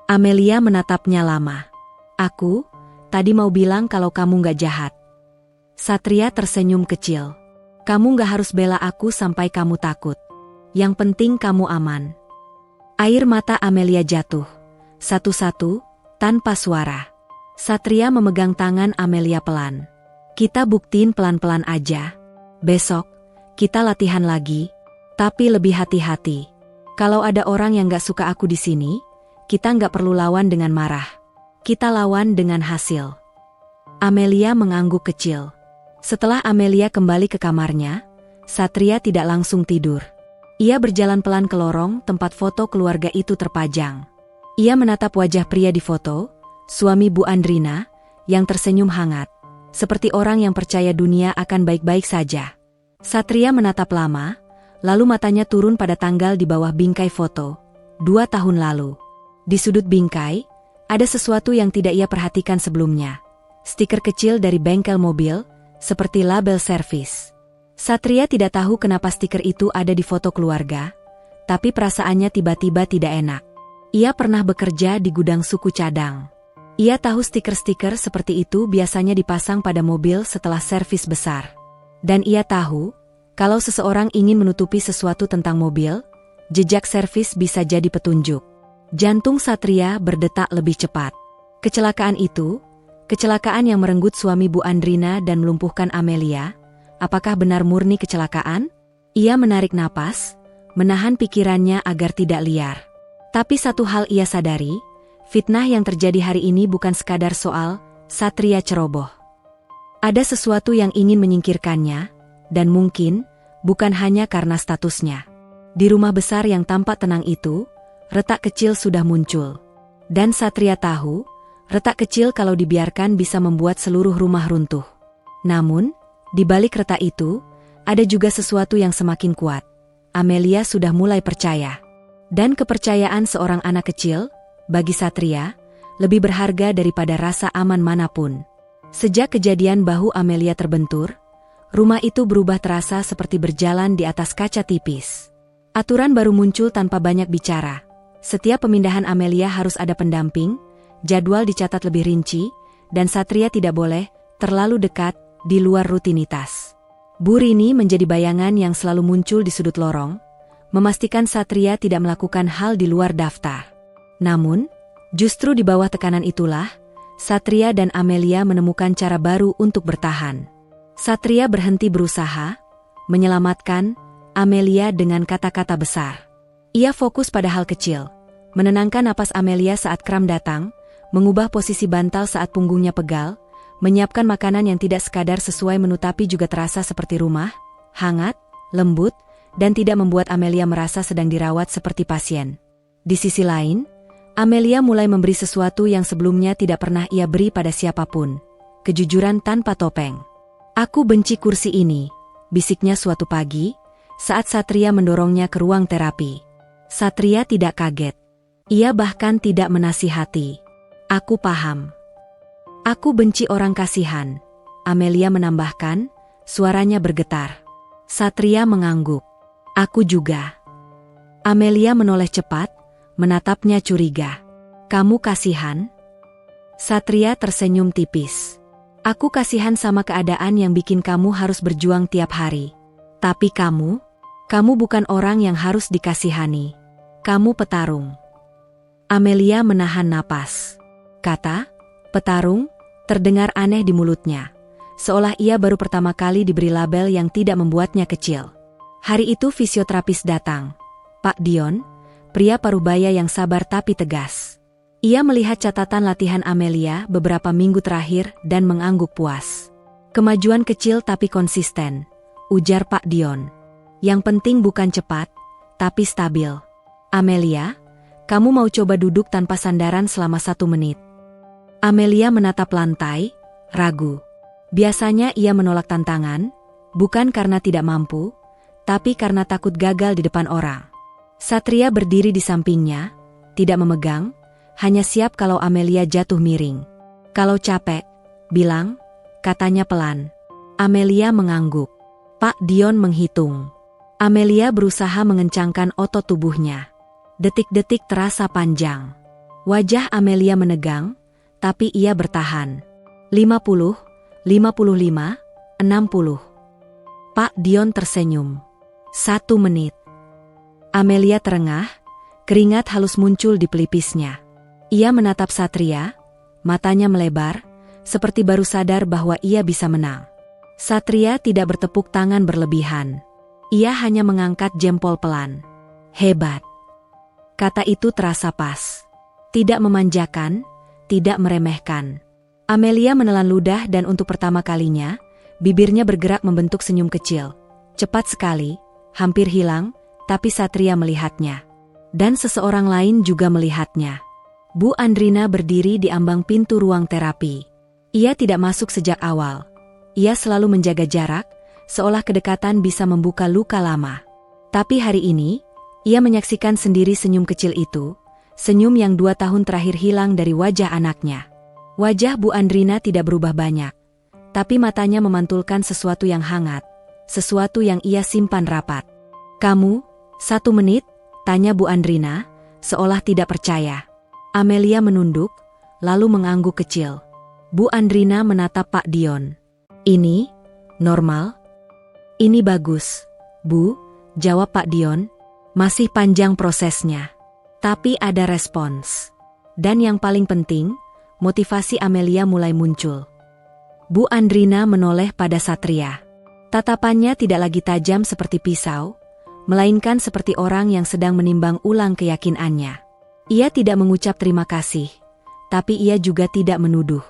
Amelia menatapnya lama. "Aku tadi mau bilang kalau kamu nggak jahat." Satria tersenyum kecil. "Kamu nggak harus bela aku sampai kamu takut. Yang penting kamu aman." Air mata Amelia jatuh, satu-satu, tanpa suara. Satria memegang tangan Amelia pelan. "Kita buktiin pelan-pelan aja. Besok, kita latihan lagi, tapi lebih hati-hati. Kalau ada orang yang gak suka aku di sini, kita gak perlu lawan dengan marah. Kita lawan dengan hasil." Amelia mengangguk kecil. Setelah Amelia kembali ke kamarnya, Satria tidak langsung tidur. Ia berjalan pelan ke lorong tempat foto keluarga itu terpajang. Ia menatap wajah pria di foto, suami Bu Andrina, yang tersenyum hangat, seperti orang yang percaya dunia akan baik-baik saja. Satria menatap lama, lalu matanya turun pada tanggal di bawah bingkai foto, 2 tahun lalu. Di sudut bingkai, ada sesuatu yang tidak ia perhatikan sebelumnya. Stiker kecil dari bengkel mobil, seperti label servis. Satria tidak tahu kenapa stiker itu ada di foto keluarga, tapi perasaannya tiba-tiba tidak enak. Ia pernah bekerja di gudang suku cadang. Ia tahu stiker-stiker seperti itu biasanya dipasang pada mobil setelah servis besar. Dan ia tahu, kalau seseorang ingin menutupi sesuatu tentang mobil, jejak servis bisa jadi petunjuk. Jantung Satria berdetak lebih cepat. Kecelakaan itu, kecelakaan yang merenggut suami Bu Andrina dan melumpuhkan Amelia, apakah benar murni kecelakaan? Ia menarik napas, menahan pikirannya agar tidak liar. Tapi satu hal ia sadari, fitnah yang terjadi hari ini bukan sekadar soal Satria ceroboh. Ada sesuatu yang ingin menyingkirkannya, dan mungkin bukan hanya karena statusnya. Di rumah besar yang tampak tenang itu, retak kecil sudah muncul. Dan Satria tahu, retak kecil kalau dibiarkan bisa membuat seluruh rumah runtuh. Namun, di balik retak itu, ada juga sesuatu yang semakin kuat. Amelia sudah mulai percaya. Dan kepercayaan seorang anak kecil, bagi Satria, lebih berharga daripada rasa aman manapun. Sejak kejadian bahu Amelia terbentur, rumah itu berubah terasa seperti berjalan di atas kaca tipis. Aturan baru muncul tanpa banyak bicara. Setiap pemindahan Amelia harus ada pendamping, jadwal dicatat lebih rinci, dan Satria tidak boleh terlalu dekat di luar rutinitas. Bu Rini menjadi bayangan yang selalu muncul di sudut lorong, memastikan Satria tidak melakukan hal di luar daftar. Namun, justru di bawah tekanan itulah, Satria dan Amelia menemukan cara baru untuk bertahan. Satria berhenti berusaha, menyelamatkan Amelia dengan kata-kata besar. Ia fokus pada hal kecil, menenangkan napas Amelia saat kram datang, mengubah posisi bantal saat punggungnya pegal, menyiapkan makanan yang tidak sekadar sesuai menu tapi juga terasa seperti rumah, hangat, lembut, dan tidak membuat Amelia merasa sedang dirawat seperti pasien. Di sisi lain, Amelia mulai memberi sesuatu yang sebelumnya tidak pernah ia beri pada siapapun. Kejujuran tanpa topeng. "Aku benci kursi ini," bisiknya suatu pagi, saat Satria mendorongnya ke ruang terapi. Satria tidak kaget. Ia bahkan tidak menasihati. "Aku paham. Aku benci orang kasihan," Amelia menambahkan, suaranya bergetar. Satria mengangguk. Aku juga. Amelia menoleh cepat, menatapnya curiga. Kamu kasihan? Satria tersenyum tipis. Aku kasihan sama keadaan yang bikin kamu harus berjuang tiap hari. Tapi kamu bukan orang yang harus dikasihani. Kamu petarung. Amelia menahan napas. Kata, petarung, terdengar aneh di mulutnya. Seolah ia baru pertama kali diberi label yang tidak membuatnya kecil. Hari itu fisioterapis datang. Pak Dion, pria parubaya yang sabar tapi tegas. Ia melihat catatan latihan Amelia beberapa minggu terakhir dan mengangguk puas. Kemajuan kecil tapi konsisten, ujar Pak Dion. Yang penting bukan cepat, tapi stabil. Amelia, kamu mau coba duduk tanpa sandaran selama 1 menit. Amelia menatap lantai, ragu. Biasanya ia menolak tantangan, bukan karena tidak mampu, tapi karena takut gagal di depan orang. Satria berdiri di sampingnya, tidak memegang, hanya siap kalau Amelia jatuh miring. Kalau capek, bilang, katanya pelan. Amelia mengangguk. Pak Dion menghitung. Amelia berusaha mengencangkan otot tubuhnya. Detik-detik terasa panjang. Wajah Amelia menegang, tapi ia bertahan. 50, 55, 60. Pak Dion tersenyum. 1 menit. Amelia terengah, keringat halus muncul di pelipisnya. Ia menatap Satria, matanya melebar, seperti baru sadar bahwa ia bisa menang. Satria tidak bertepuk tangan berlebihan. Ia hanya mengangkat jempol pelan. Hebat. Kata itu terasa pas. Tidak memanjakan, tidak meremehkan. Amelia menelan ludah dan untuk pertama kalinya, bibirnya bergerak membentuk senyum kecil. Cepat sekali, hampir hilang, tapi Satria melihatnya. Dan seseorang lain juga melihatnya. Bu Andrina berdiri di ambang pintu ruang terapi. Ia tidak masuk sejak awal. Ia selalu menjaga jarak, seolah kedekatan bisa membuka luka lama. Tapi hari ini, ia menyaksikan sendiri senyum kecil itu, senyum yang 2 tahun terakhir hilang dari wajah anaknya. Wajah Bu Andrina tidak berubah banyak, tapi matanya memantulkan sesuatu yang hangat, sesuatu yang ia simpan rapat. Kamu, 1 menit? Tanya Bu Andrina, seolah tidak percaya. Amelia menunduk, lalu mengangguk kecil. Bu Andrina menatap Pak Dion. Ini, normal? Ini bagus, Bu, jawab Pak Dion. Masih panjang prosesnya. Tapi ada respons. Dan yang paling penting, motivasi Amelia mulai muncul. Bu Andrina menoleh pada Satria. Tatapannya tidak lagi tajam seperti pisau, melainkan seperti orang yang sedang menimbang ulang keyakinannya. Ia tidak mengucap terima kasih, tapi ia juga tidak menuduh.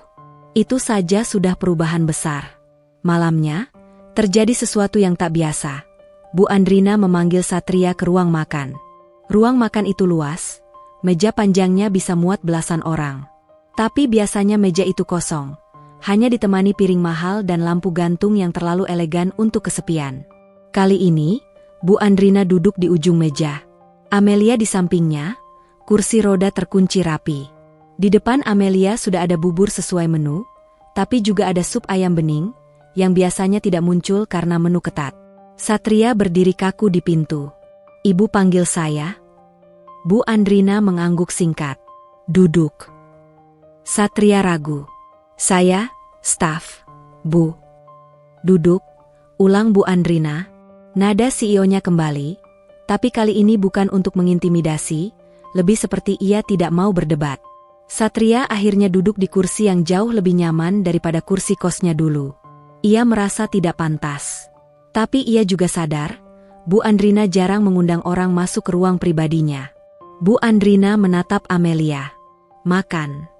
Itu saja sudah perubahan besar. Malamnya, terjadi sesuatu yang tak biasa. Bu Andrina memanggil Satria ke ruang makan. Ruang makan itu luas, meja panjangnya bisa muat belasan orang. Tapi biasanya meja itu kosong, hanya ditemani piring mahal dan lampu gantung yang terlalu elegan untuk kesepian. Kali ini, Bu Andrina duduk di ujung meja. Amelia di sampingnya, kursi roda terkunci rapi. Di depan Amelia sudah ada bubur sesuai menu, tapi juga ada sup ayam bening, yang biasanya tidak muncul karena menu ketat. Satria berdiri kaku di pintu. Ibu panggil saya? Bu Andrina mengangguk singkat. Duduk. Satria ragu. Saya, staf, Bu. Duduk, ulang Bu Andrina. Nada CEO-nya kembali, tapi kali ini bukan untuk mengintimidasi, lebih seperti ia tidak mau berdebat. Satria akhirnya duduk di kursi yang jauh lebih nyaman daripada kursi kosnya dulu. Ia merasa tidak pantas. Tapi ia juga sadar, Bu Andrina jarang mengundang orang masuk ke ruang pribadinya. Bu Andrina menatap Amelia. Makan.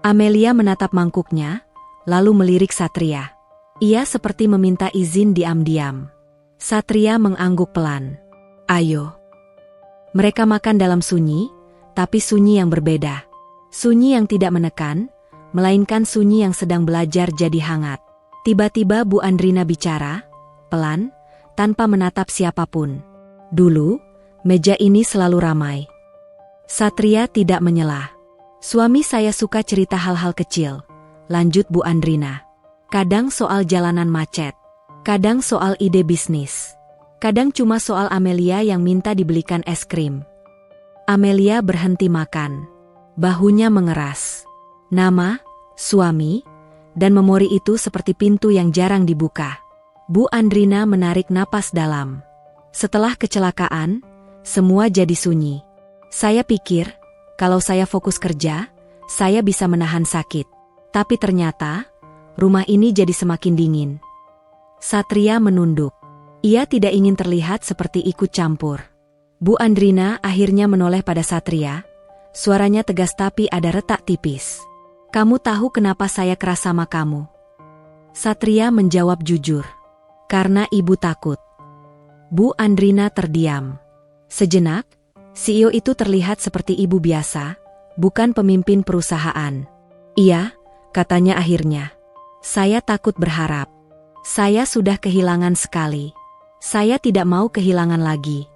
Amelia menatap mangkuknya, lalu melirik Satria. Ia seperti meminta izin diam-diam. Satria mengangguk pelan. Ayo. Mereka makan dalam sunyi, tapi sunyi yang berbeda. Sunyi yang tidak menekan, melainkan sunyi yang sedang belajar jadi hangat. Tiba-tiba Bu Andrina bicara, pelan, tanpa menatap siapapun. Dulu, meja ini selalu ramai. Satria tidak menyela. Suami saya suka cerita hal-hal kecil, lanjut Bu Andrina. Kadang soal jalanan macet, kadang soal ide bisnis. Kadang cuma soal Amelia yang minta dibelikan es krim. Amelia berhenti makan. Bahunya mengeras. Nama, suami, dan memori itu seperti pintu yang jarang dibuka. Bu Andrina menarik napas dalam. Setelah kecelakaan, semua jadi sunyi. Saya pikir, kalau saya fokus kerja, saya bisa menahan sakit. Tapi ternyata, rumah ini jadi semakin dingin. Satria menunduk. Ia tidak ingin terlihat seperti ikut campur. Bu Andrina akhirnya menoleh pada Satria. Suaranya tegas tapi ada retak tipis. Kamu tahu kenapa saya keras sama kamu? Satria menjawab jujur. Karena ibu takut. Bu Andrina terdiam. Sejenak, CEO itu terlihat seperti ibu biasa, bukan pemimpin perusahaan. Iya, katanya akhirnya. Saya takut berharap. Saya sudah kehilangan sekali. Saya tidak mau kehilangan lagi.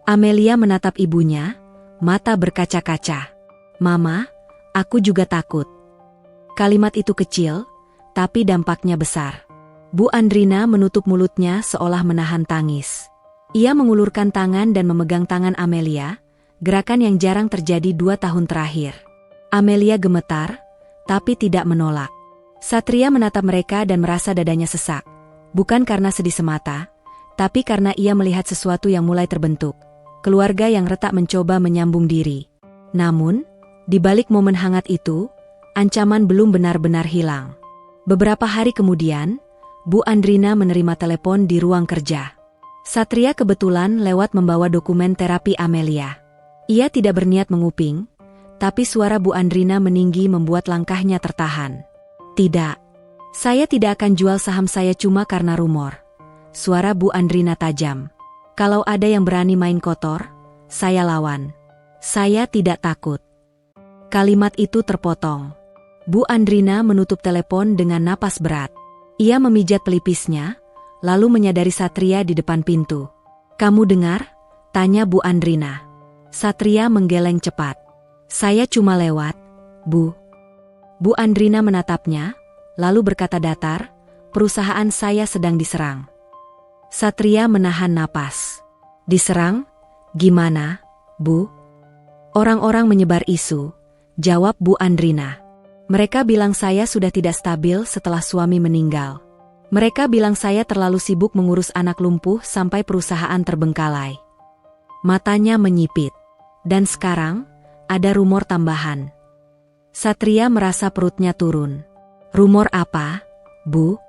Amelia menatap ibunya, mata berkaca-kaca. Mama, aku juga takut. Kalimat itu kecil, tapi dampaknya besar. Bu Andrina menutup mulutnya seolah menahan tangis. Ia mengulurkan tangan dan memegang tangan Amelia, gerakan yang jarang terjadi 2 tahun terakhir. Amelia gemetar, tapi tidak menolak. Satria menatap mereka dan merasa dadanya sesak. Bukan karena sedih semata, tapi karena ia melihat sesuatu yang mulai terbentuk. Keluarga yang retak mencoba menyambung diri. Namun, di balik momen hangat itu, ancaman belum benar-benar hilang. Beberapa hari kemudian, Bu Andrina menerima telepon di ruang kerja. Satria kebetulan lewat membawa dokumen terapi Amelia. Ia tidak berniat menguping, tapi suara Bu Andrina meninggi membuat langkahnya tertahan. Tidak. Saya tidak akan jual saham saya cuma karena rumor. Suara Bu Andrina tajam. Kalau ada yang berani main kotor, saya lawan. Saya tidak takut. Kalimat itu terpotong. Bu Andrina menutup telepon dengan napas berat. Ia memijat pelipisnya, lalu menyadari Satria di depan pintu. Kamu dengar? Tanya Bu Andrina. Satria menggeleng cepat. Saya cuma lewat, Bu. Bu Andrina menatapnya, lalu berkata datar, perusahaan saya sedang diserang. Satria menahan napas. Diserang? Gimana, Bu? Orang-orang menyebar isu, jawab Bu Andrina. Mereka bilang saya sudah tidak stabil setelah suami meninggal. Mereka bilang saya terlalu sibuk mengurus anak lumpuh sampai perusahaan terbengkalai. Matanya menyipit. Dan sekarang, ada rumor tambahan. Satria merasa perutnya turun. Rumor apa, Bu?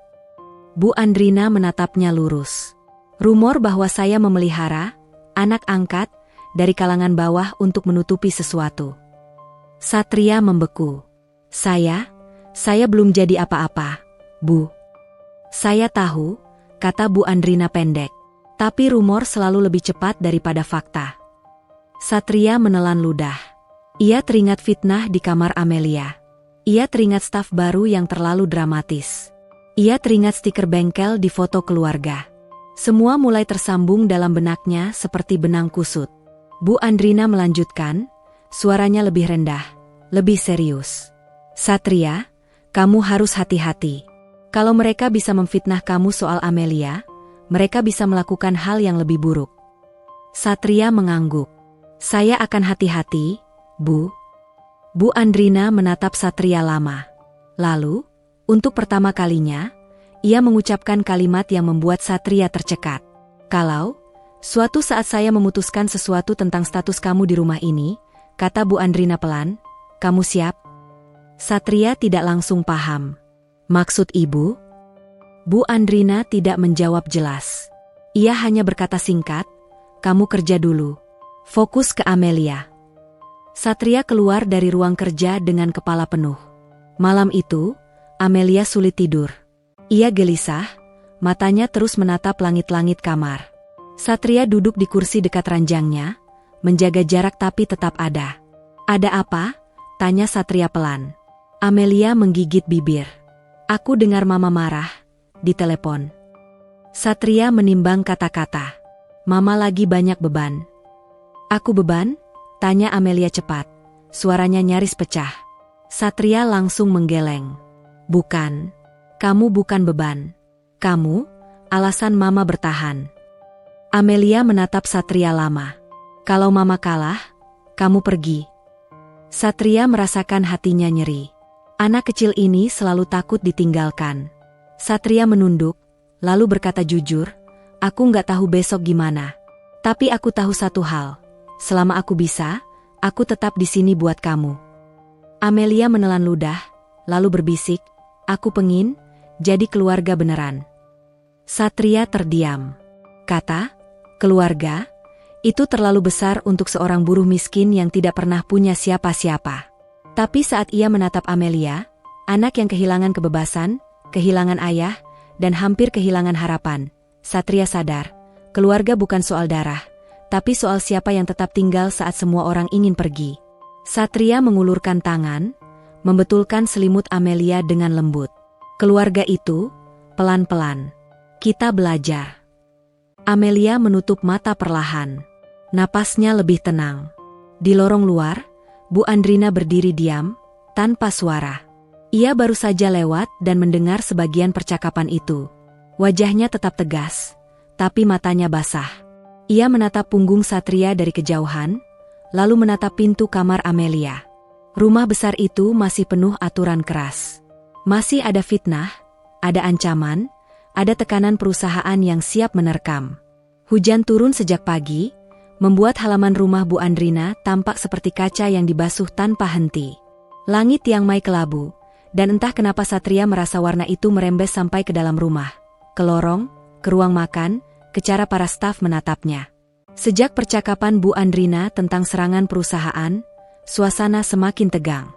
Bu Andrina menatapnya lurus. Rumor bahwa saya memelihara anak angkat dari kalangan bawah untuk menutupi sesuatu. Satria membeku. Saya belum jadi apa-apa, Bu. Saya tahu, kata Bu Andrina pendek. Tapi rumor selalu lebih cepat daripada fakta. Satria menelan ludah. Ia teringat fitnah di kamar Amelia. Ia teringat staf baru yang terlalu dramatis. Ia teringat stiker bengkel di foto keluarga. Semua mulai tersambung dalam benaknya seperti benang kusut. Bu Andrina melanjutkan, suaranya lebih rendah, lebih serius. Satria, kamu harus hati-hati. Kalau mereka bisa memfitnah kamu soal Amelia, mereka bisa melakukan hal yang lebih buruk. Satria mengangguk. Saya akan hati-hati, Bu. Bu Andrina menatap Satria lama. Lalu, untuk pertama kalinya, ia mengucapkan kalimat yang membuat Satria tercekat. Kalau, suatu saat saya memutuskan sesuatu tentang status kamu di rumah ini, kata Bu Andrina pelan, kamu siap? Satria tidak langsung paham. Maksud ibu? Bu Andrina tidak menjawab jelas. Ia hanya berkata singkat, kamu kerja dulu. Fokus ke Amelia. Satria keluar dari ruang kerja dengan kepala penuh. Malam itu, Amelia sulit tidur. Ia gelisah, matanya terus menatap langit-langit kamar. Satria duduk di kursi dekat ranjangnya, menjaga jarak tapi tetap ada. Ada apa? Tanya Satria pelan. Amelia menggigit bibir. Aku dengar Mama marah, di telepon. Satria menimbang kata-kata. Mama lagi banyak beban. Aku beban? Tanya Amelia cepat. Suaranya nyaris pecah. Satria langsung menggeleng. Bukan. Kamu bukan beban. Kamu, alasan Mama bertahan. Amelia menatap Satria lama. Kalau mama kalah, kamu pergi. Satria merasakan hatinya nyeri. Anak kecil ini selalu takut ditinggalkan. Satria menunduk, lalu berkata jujur, aku nggak tahu besok gimana. Tapi aku tahu satu hal, selama aku bisa, aku tetap di sini buat kamu. Amelia menelan ludah, lalu berbisik, aku pengin jadi keluarga beneran. Satria terdiam. Kata, keluarga, itu terlalu besar untuk seorang buruh miskin yang tidak pernah punya siapa-siapa. Tapi saat ia menatap Amelia, anak yang kehilangan kebebasan, kehilangan ayah, dan hampir kehilangan harapan, Satria sadar, keluarga bukan soal darah, tapi soal siapa yang tetap tinggal saat semua orang ingin pergi. Satria mengulurkan tangan, membetulkan selimut Amelia dengan lembut. Keluarga itu, pelan-pelan. Kita belajar. Amelia menutup mata perlahan. Napasnya lebih tenang. Di lorong luar, Bu Andrina berdiri diam, tanpa suara. Ia baru saja lewat dan mendengar sebagian percakapan itu. Wajahnya tetap tegas, tapi matanya basah. Ia menatap punggung Satria dari kejauhan, lalu menatap pintu kamar Amelia. Rumah besar itu masih penuh aturan keras. Masih ada fitnah, ada ancaman, ada tekanan perusahaan yang siap menerkam. Hujan turun sejak pagi, membuat halaman rumah Bu Andrina tampak seperti kaca yang dibasuh tanpa henti. Langit yang mai kelabu, dan entah kenapa Satria merasa warna itu merembes sampai ke dalam rumah. Ke lorong, ke ruang makan, ke cara para staf menatapnya. Sejak percakapan Bu Andrina tentang serangan perusahaan, suasana semakin tegang.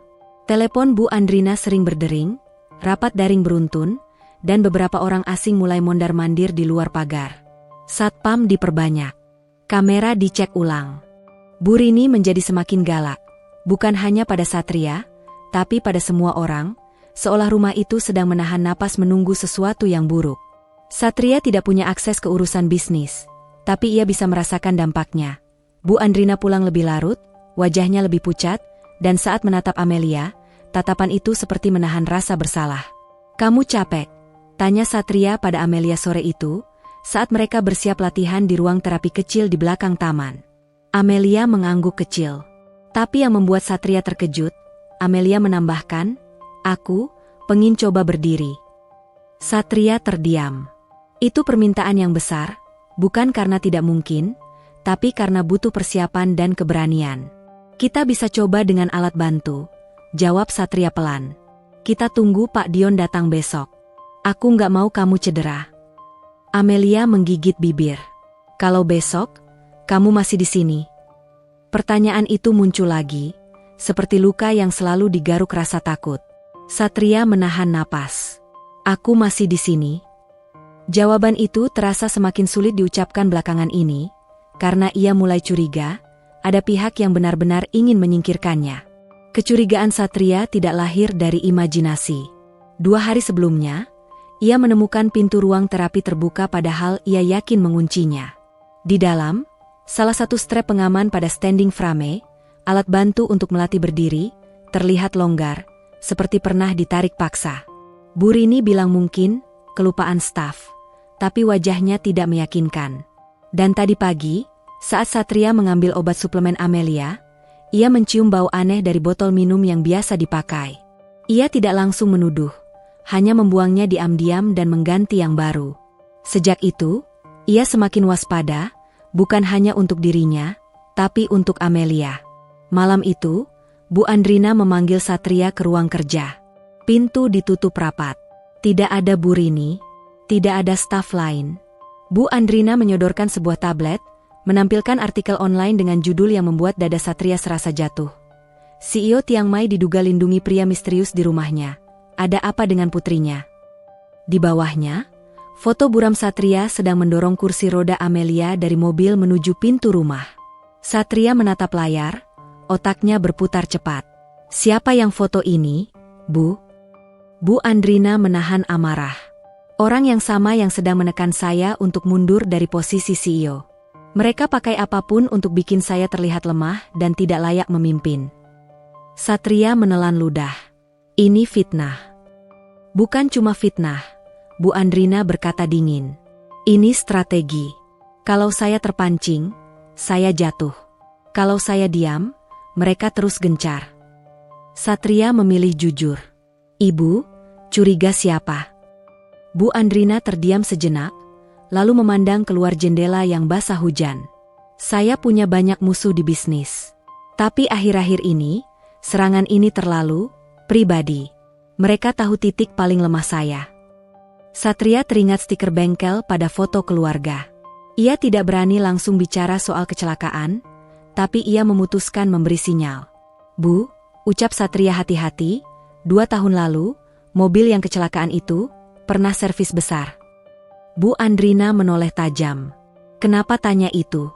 Telepon Bu Andrina sering berdering, rapat daring beruntun, dan beberapa orang asing mulai mondar-mandir di luar pagar. Satpam diperbanyak. Kamera dicek ulang. Bu Rini menjadi semakin galak, bukan hanya pada Satria, tapi pada semua orang, seolah rumah itu sedang menahan napas menunggu sesuatu yang buruk. Satria tidak punya akses ke urusan bisnis, tapi ia bisa merasakan dampaknya. Bu Andrina pulang lebih larut, wajahnya lebih pucat, dan saat menatap Amelia, tatapan itu seperti menahan rasa bersalah. Kamu capek? Tanya Satria pada Amelia sore itu, saat mereka bersiap latihan di ruang terapi kecil di belakang taman. Amelia mengangguk kecil. Tapi yang membuat Satria terkejut, Amelia menambahkan, aku pengin coba berdiri. Satria terdiam. Itu permintaan yang besar, bukan karena tidak mungkin, tapi karena butuh persiapan dan keberanian. Kita bisa coba dengan alat bantu, jawab Satria pelan. Kita tunggu Pak Dion datang besok. Aku nggak mau kamu cedera. Amelia menggigit bibir. Kalau besok, kamu masih di sini? Pertanyaan itu muncul lagi, seperti luka yang selalu digaruk rasa takut. Satria menahan napas. Aku masih di sini. Jawaban itu terasa semakin sulit diucapkan belakangan ini, karena ia mulai curiga, ada pihak yang benar-benar ingin menyingkirkannya. Kecurigaan Satria tidak lahir dari imajinasi. 2 hari sebelumnya, ia menemukan pintu ruang terapi terbuka padahal ia yakin menguncinya. Di dalam, salah satu strap pengaman pada standing frame, alat bantu untuk melatih berdiri, terlihat longgar, seperti pernah ditarik paksa. Bu Rini bilang mungkin, kelupaan staf, tapi wajahnya tidak meyakinkan. Dan tadi pagi, saat Satria mengambil obat suplemen Amelia, ia mencium bau aneh dari botol minum yang biasa dipakai. Ia tidak langsung menuduh, hanya membuangnya diam-diam dan mengganti yang baru. Sejak itu, ia semakin waspada, bukan hanya untuk dirinya, tapi untuk Amelia. Malam itu, Bu Andrina memanggil Satria ke ruang kerja. Pintu ditutup rapat. Tidak ada Bu Rini, tidak ada staf lain. Bu Andrina menyodorkan sebuah tablet, menampilkan artikel online dengan judul yang membuat dada Satria serasa jatuh. CEO Tiang Mai diduga lindungi pria misterius di rumahnya. Ada apa dengan putrinya? Di bawahnya, foto buram Satria sedang mendorong kursi roda Amelia dari mobil menuju pintu rumah. Satria menatap layar, otaknya berputar cepat. Siapa yang foto ini, Bu? Bu Andrina menahan amarah. Orang yang sama yang sedang menekan saya untuk mundur dari posisi CEO. Mereka pakai apapun untuk bikin saya terlihat lemah dan tidak layak memimpin. Satria menelan ludah. Ini fitnah. Bukan cuma fitnah, Bu Andrina berkata dingin. Ini strategi. Kalau saya terpancing, saya jatuh. Kalau saya diam, mereka terus gencar. Satria memilih jujur. Ibu, curiga siapa? Bu Andrina terdiam sejenak, lalu memandang keluar jendela yang basah hujan. Saya punya banyak musuh di bisnis. Tapi akhir-akhir ini, serangan ini terlalu pribadi. Mereka tahu titik paling lemah saya. Satria teringat stiker bengkel pada foto keluarga. Ia tidak berani langsung bicara soal kecelakaan, tapi ia memutuskan memberi sinyal. Bu, ucap Satria hati-hati, 2 tahun lalu, mobil yang kecelakaan itu pernah servis besar. Bu Andrina menoleh tajam. Kenapa tanya itu?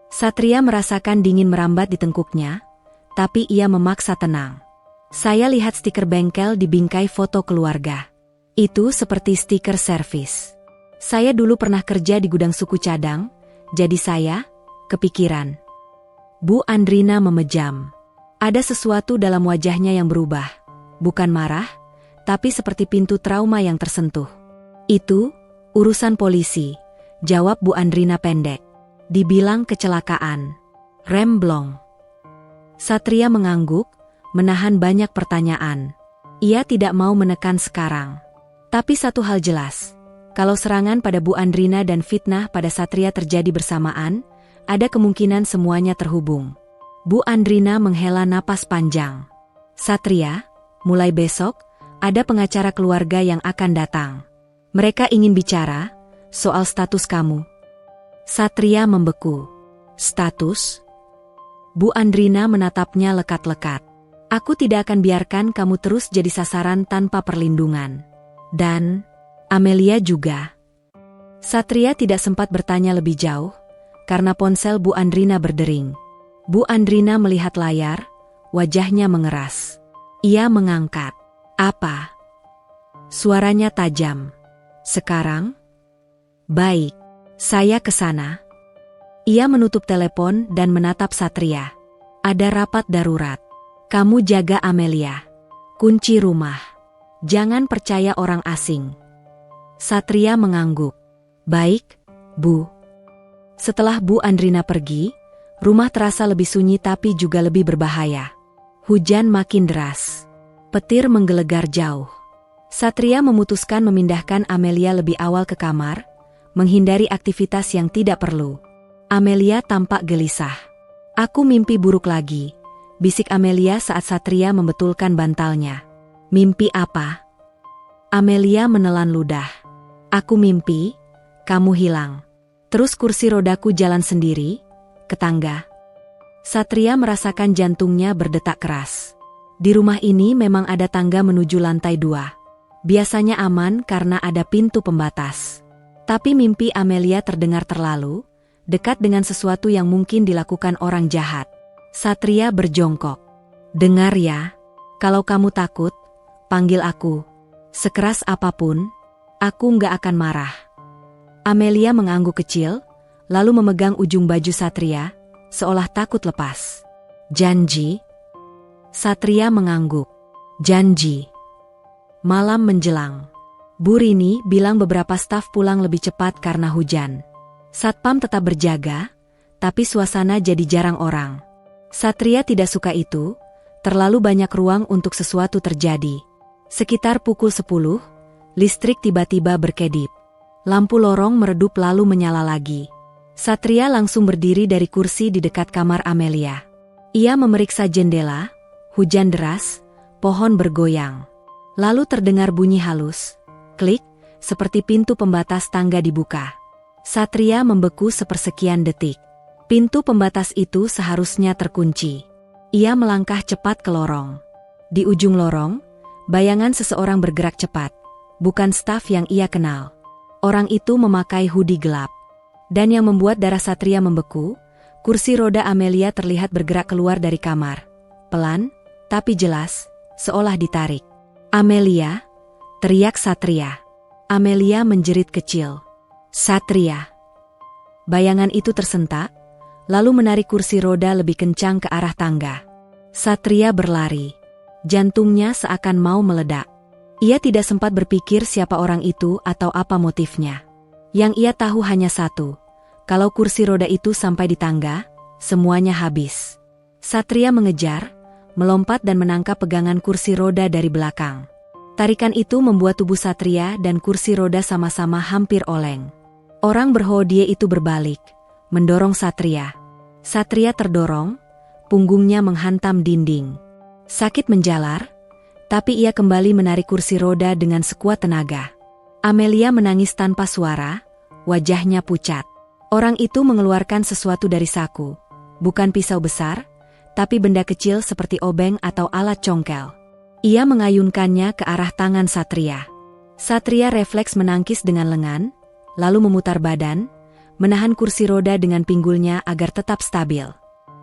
Satria merasakan dingin merambat di tengkuknya, tapi ia memaksa tenang. Saya lihat stiker bengkel di bingkai foto keluarga. Itu seperti stiker servis. Saya dulu pernah kerja di gudang suku cadang, jadi saya kepikiran. Bu Andrina memejam. Ada sesuatu dalam wajahnya yang berubah. Bukan marah, tapi seperti pintu trauma yang tersentuh. Itu urusan polisi, jawab Bu Andrina pendek. Dibilang kecelakaan. Remblong. Satria mengangguk, menahan banyak pertanyaan. Ia tidak mau menekan sekarang. Tapi satu hal jelas. Kalau serangan pada Bu Andrina dan fitnah pada Satria terjadi bersamaan, ada kemungkinan semuanya terhubung. Bu Andrina menghela napas panjang. Satria, mulai besok, ada pengacara keluarga yang akan datang. Mereka ingin bicara soal status kamu. Satria membeku. Status? Bu Andrina menatapnya lekat-lekat. Aku tidak akan biarkan kamu terus jadi sasaran tanpa perlindungan. Dan Amelia juga. Satria tidak sempat bertanya lebih jauh, karena ponsel Bu Andrina berdering. Bu Andrina melihat layar, wajahnya mengeras. Ia mengangkat. Apa? Suaranya tajam. Sekarang? Baik, saya ke sana. Ia menutup telepon dan menatap Satria. Ada rapat darurat. Kamu jaga Amelia. Kunci rumah. Jangan percaya orang asing. Satria mengangguk. Baik, Bu. Setelah Bu Andrina pergi, rumah terasa lebih sunyi tapi juga lebih berbahaya. Hujan makin deras. Petir menggelegar jauh. Satria memutuskan memindahkan Amelia lebih awal ke kamar, menghindari aktivitas yang tidak perlu. Amelia tampak gelisah. Aku mimpi buruk lagi, bisik Amelia saat Satria membetulkan bantalnya. Mimpi apa? Amelia menelan ludah. Aku mimpi, kamu hilang. Terus kursi rodaku jalan sendiri, ke tangga. Satria merasakan jantungnya berdetak keras. Di rumah ini memang ada tangga menuju lantai 2. Biasanya aman karena ada pintu pembatas. Tapi mimpi Amelia terdengar terlalu dekat dengan sesuatu yang mungkin dilakukan orang jahat. Satria berjongkok. Dengar ya, kalau kamu takut, panggil aku. Sekeras apapun, aku nggak akan marah. Amelia mengangguk kecil, lalu memegang ujung baju Satria, seolah takut lepas. Janji? Satria mengangguk. Janji. Malam menjelang. Bu Rini bilang beberapa staf pulang lebih cepat karena hujan. Satpam tetap berjaga, tapi suasana jadi jarang orang. Satria tidak suka itu, terlalu banyak ruang untuk sesuatu terjadi. Sekitar pukul 10, listrik tiba-tiba berkedip. Lampu lorong meredup lalu menyala lagi. Satria langsung berdiri dari kursi di dekat kamar Amelia. Ia memeriksa jendela, hujan deras, pohon bergoyang. Lalu terdengar bunyi halus, klik, seperti pintu pembatas tangga dibuka. Satria membeku sepersekian detik. Pintu pembatas itu seharusnya terkunci. Ia melangkah cepat ke lorong. Di ujung lorong, bayangan seseorang bergerak cepat, bukan staf yang ia kenal. Orang itu memakai hoodie gelap. Dan yang membuat darah Satria membeku, kursi roda Amelia terlihat bergerak keluar dari kamar. Pelan, tapi jelas, seolah ditarik. Amelia, teriak Satria. Amelia menjerit kecil. Satria. Bayangan itu tersentak, lalu menarik kursi roda lebih kencang ke arah tangga. Satria berlari. Jantungnya seakan mau meledak. Ia tidak sempat berpikir siapa orang itu atau apa motifnya. Yang ia tahu hanya satu, Kalau kursi roda itu sampai di tangga, semuanya habis. Satria mengejar, melompat dan menangkap pegangan kursi roda dari belakang. Tarikan itu membuat tubuh Satria dan kursi roda sama-sama hampir oleng. Orang berhodie itu berbalik, mendorong Satria. Satria terdorong, punggungnya menghantam dinding. Sakit menjalar, tapi ia kembali menarik kursi roda dengan sekuat tenaga. Amelia menangis tanpa suara, wajahnya pucat. Orang itu mengeluarkan sesuatu dari saku, bukan pisau besar, tapi benda kecil seperti obeng atau alat congkel. Ia mengayunkannya ke arah tangan Satria. Satria refleks menangkis dengan lengan, lalu memutar badan, menahan kursi roda dengan pinggulnya agar tetap stabil.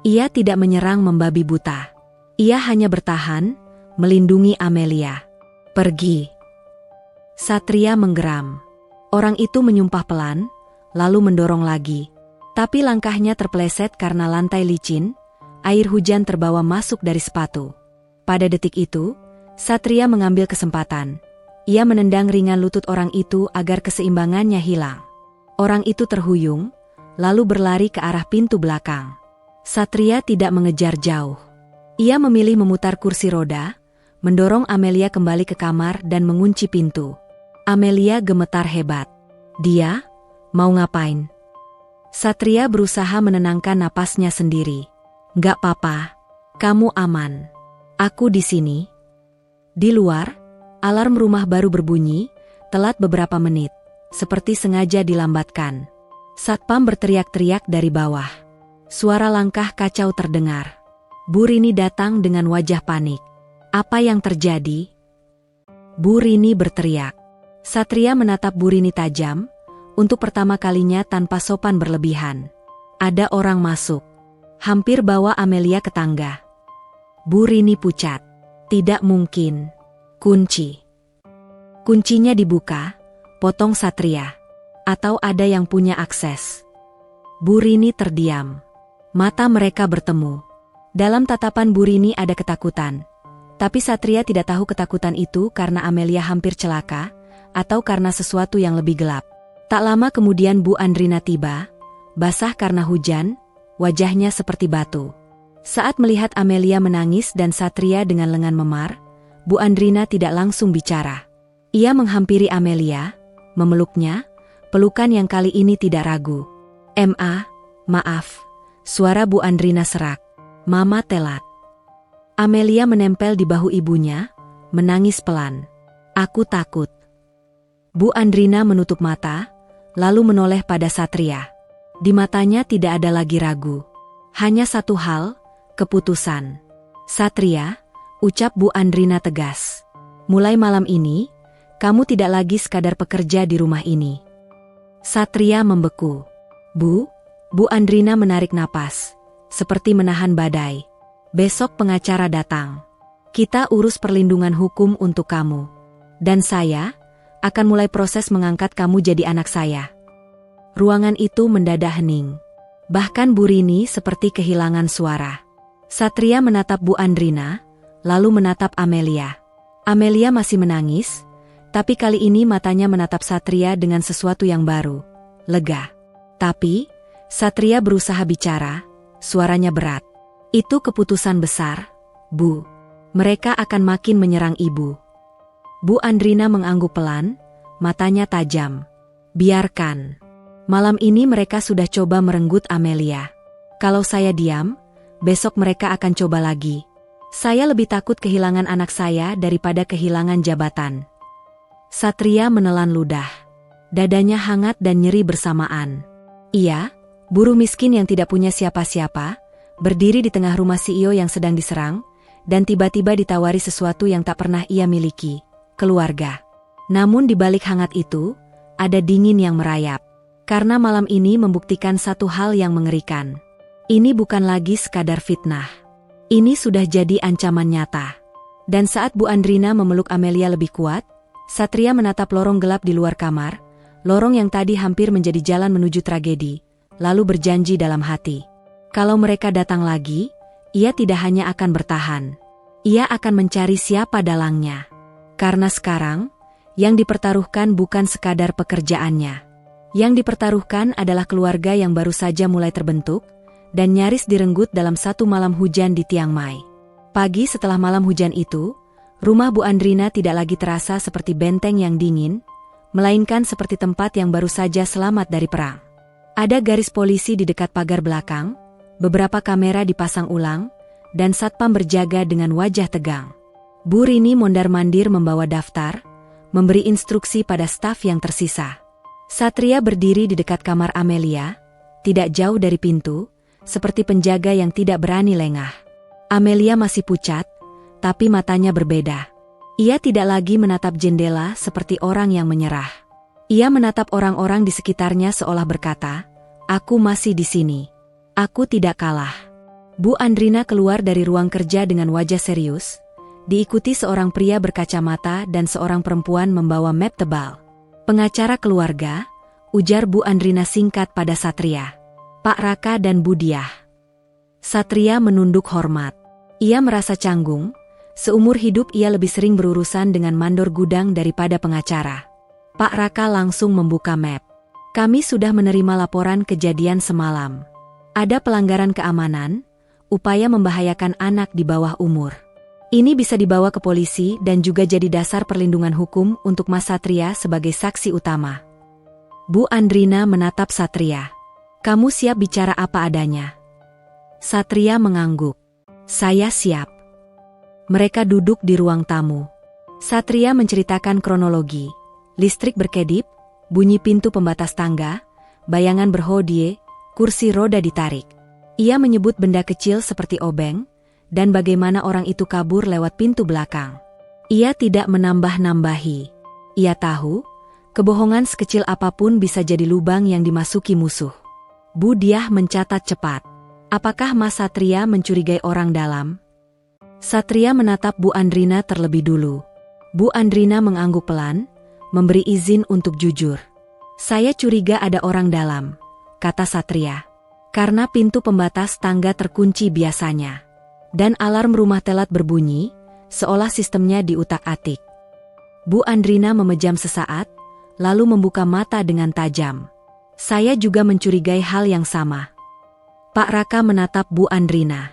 Ia tidak menyerang membabi buta. Ia hanya bertahan, melindungi Amelia. Pergi. Satria menggeram. Orang itu menyumpah pelan, lalu mendorong lagi. Tapi langkahnya terpeleset karena lantai licin, air hujan terbawa masuk dari sepatu. Pada detik itu, Satria mengambil kesempatan. Ia menendang ringan lutut orang itu agar keseimbangannya hilang. Orang itu terhuyung, lalu berlari ke arah pintu belakang. Satria tidak mengejar jauh. Ia memilih memutar kursi roda, mendorong Amelia kembali ke kamar dan mengunci pintu. Amelia gemetar hebat. Dia mau ngapain? Satria berusaha menenangkan napasnya sendiri. Gak apa-apa, kamu aman. Aku di sini. Di luar, alarm rumah baru berbunyi, telat beberapa menit, seperti sengaja dilambatkan. Satpam berteriak-teriak dari bawah. Suara langkah kacau terdengar. Bu Rini datang dengan wajah panik. Apa yang terjadi? Bu Rini berteriak. Satria menatap Bu Rini tajam, untuk pertama kalinya tanpa sopan berlebihan. Ada orang masuk. Hampir bawa Amelia ke tangga. Bu Rini pucat. Tidak mungkin. Kunci. Kuncinya dibuka, potong Satria. Atau ada yang punya akses. Bu Rini terdiam. Mata mereka bertemu. Dalam tatapan Bu Rini ada ketakutan. Tapi Satria tidak tahu ketakutan itu karena Amelia hampir celaka, atau karena sesuatu yang lebih gelap. Tak lama kemudian Bu Andrina tiba, basah karena hujan, wajahnya seperti batu. Saat melihat Amelia menangis dan Satria dengan lengan memar, Bu Andrina tidak langsung bicara. Ia menghampiri Amelia, memeluknya, pelukan yang kali ini tidak ragu. Maaf, suara Bu Andrina serak. Mama telat. Amelia menempel di bahu ibunya, menangis pelan. Aku takut. Bu Andrina menutup mata, lalu menoleh pada Satria. Di matanya tidak ada lagi ragu. Hanya satu hal, keputusan. Satria, ucap Bu Andrina tegas. Mulai malam ini, kamu tidak lagi sekadar pekerja di rumah ini. Satria membeku. Bu Andrina menarik napas, seperti menahan badai. Besok pengacara datang. Kita urus perlindungan hukum untuk kamu. Dan saya akan mulai proses mengangkat kamu jadi anak saya. Ruangan itu mendadak hening. Bahkan Bu Rini seperti kehilangan suara. Satria menatap Bu Andrina, lalu menatap Amelia. Amelia masih menangis, tapi kali ini matanya menatap Satria dengan sesuatu yang baru. Lega. Tapi, Satria berusaha bicara, suaranya berat. Itu keputusan besar, Bu. Mereka akan makin menyerang ibu. Bu Andrina mengangguk pelan, matanya tajam. Biarkan. Malam ini mereka sudah coba merenggut Amelia. Kalau saya diam, besok mereka akan coba lagi. Saya lebih takut kehilangan anak saya daripada kehilangan jabatan. Satria menelan ludah. Dadanya hangat dan nyeri bersamaan. Ia, buruh miskin yang tidak punya siapa-siapa, berdiri di tengah rumah CEO yang sedang diserang, dan tiba-tiba ditawari sesuatu yang tak pernah ia miliki. Keluarga. Namun di balik hangat itu, ada dingin yang merayap. Karena malam ini membuktikan satu hal yang mengerikan. Ini bukan lagi sekadar fitnah. Ini sudah jadi ancaman nyata. Dan saat Bu Andrina memeluk Amelia lebih kuat, Satria menatap lorong gelap di luar kamar, lorong yang tadi hampir menjadi jalan menuju tragedi, lalu berjanji dalam hati. Kalau mereka datang lagi, ia tidak hanya akan bertahan. Ia akan mencari siapa dalangnya. Karena sekarang, yang dipertaruhkan bukan sekadar pekerjaannya. Yang dipertaruhkan adalah keluarga yang baru saja mulai terbentuk, dan nyaris direnggut dalam satu malam hujan di Tiang Mai. Pagi setelah malam hujan itu, rumah Bu Andrina tidak lagi terasa seperti benteng yang dingin, melainkan seperti tempat yang baru saja selamat dari perang. Ada garis polisi di dekat pagar belakang, beberapa kamera dipasang ulang, dan satpam berjaga dengan wajah tegang. Bu Rini mondar-mandir membawa daftar, memberi instruksi pada staf yang tersisa. Satria berdiri di dekat kamar Amelia, tidak jauh dari pintu, seperti penjaga yang tidak berani lengah. Amelia masih pucat, tapi matanya berbeda. Ia tidak lagi menatap jendela seperti orang yang menyerah. Ia menatap orang-orang di sekitarnya seolah berkata, "Aku masih di sini. Aku tidak kalah." Bu Andrina keluar dari ruang kerja dengan wajah serius, diikuti seorang pria berkacamata dan seorang perempuan membawa map tebal. "Pengacara keluarga," ujar Bu Andrina singkat pada Satria. "Pak Raka dan Bu Diah." Satria menunduk hormat. Ia merasa canggung, seumur hidup ia lebih sering berurusan dengan mandor gudang daripada pengacara. Pak Raka langsung membuka map. "Kami sudah menerima laporan kejadian semalam. Ada pelanggaran keamanan, upaya membahayakan anak di bawah umur. Ini bisa dibawa ke polisi dan juga jadi dasar perlindungan hukum untuk Mas Satria sebagai saksi utama." Bu Andrina menatap Satria. "Kamu siap bicara apa adanya?" Satria mengangguk. "Saya siap." Mereka duduk di ruang tamu. Satria menceritakan kronologi. Listrik berkedip, bunyi pintu pembatas tangga, bayangan berhodie, kursi roda ditarik. Ia menyebut benda kecil seperti obeng, dan bagaimana orang itu kabur lewat pintu belakang. Ia tidak menambah-nambahi. Ia tahu, kebohongan sekecil apapun bisa jadi lubang yang dimasuki musuh. Bu Diah mencatat cepat. "Apakah Mas Satria mencurigai orang dalam?" Satria menatap Bu Andrina terlebih dulu. Bu Andrina mengangguk pelan, memberi izin untuk jujur. "Saya curiga ada orang dalam," kata Satria. "Karena pintu pembatas tangga terkunci biasanya. Dan alarm rumah telat berbunyi, seolah sistemnya diutak-atik." Bu Andrina memejam sesaat, lalu membuka mata dengan tajam. "Saya juga mencurigai hal yang sama." Pak Raka menatap Bu Andrina.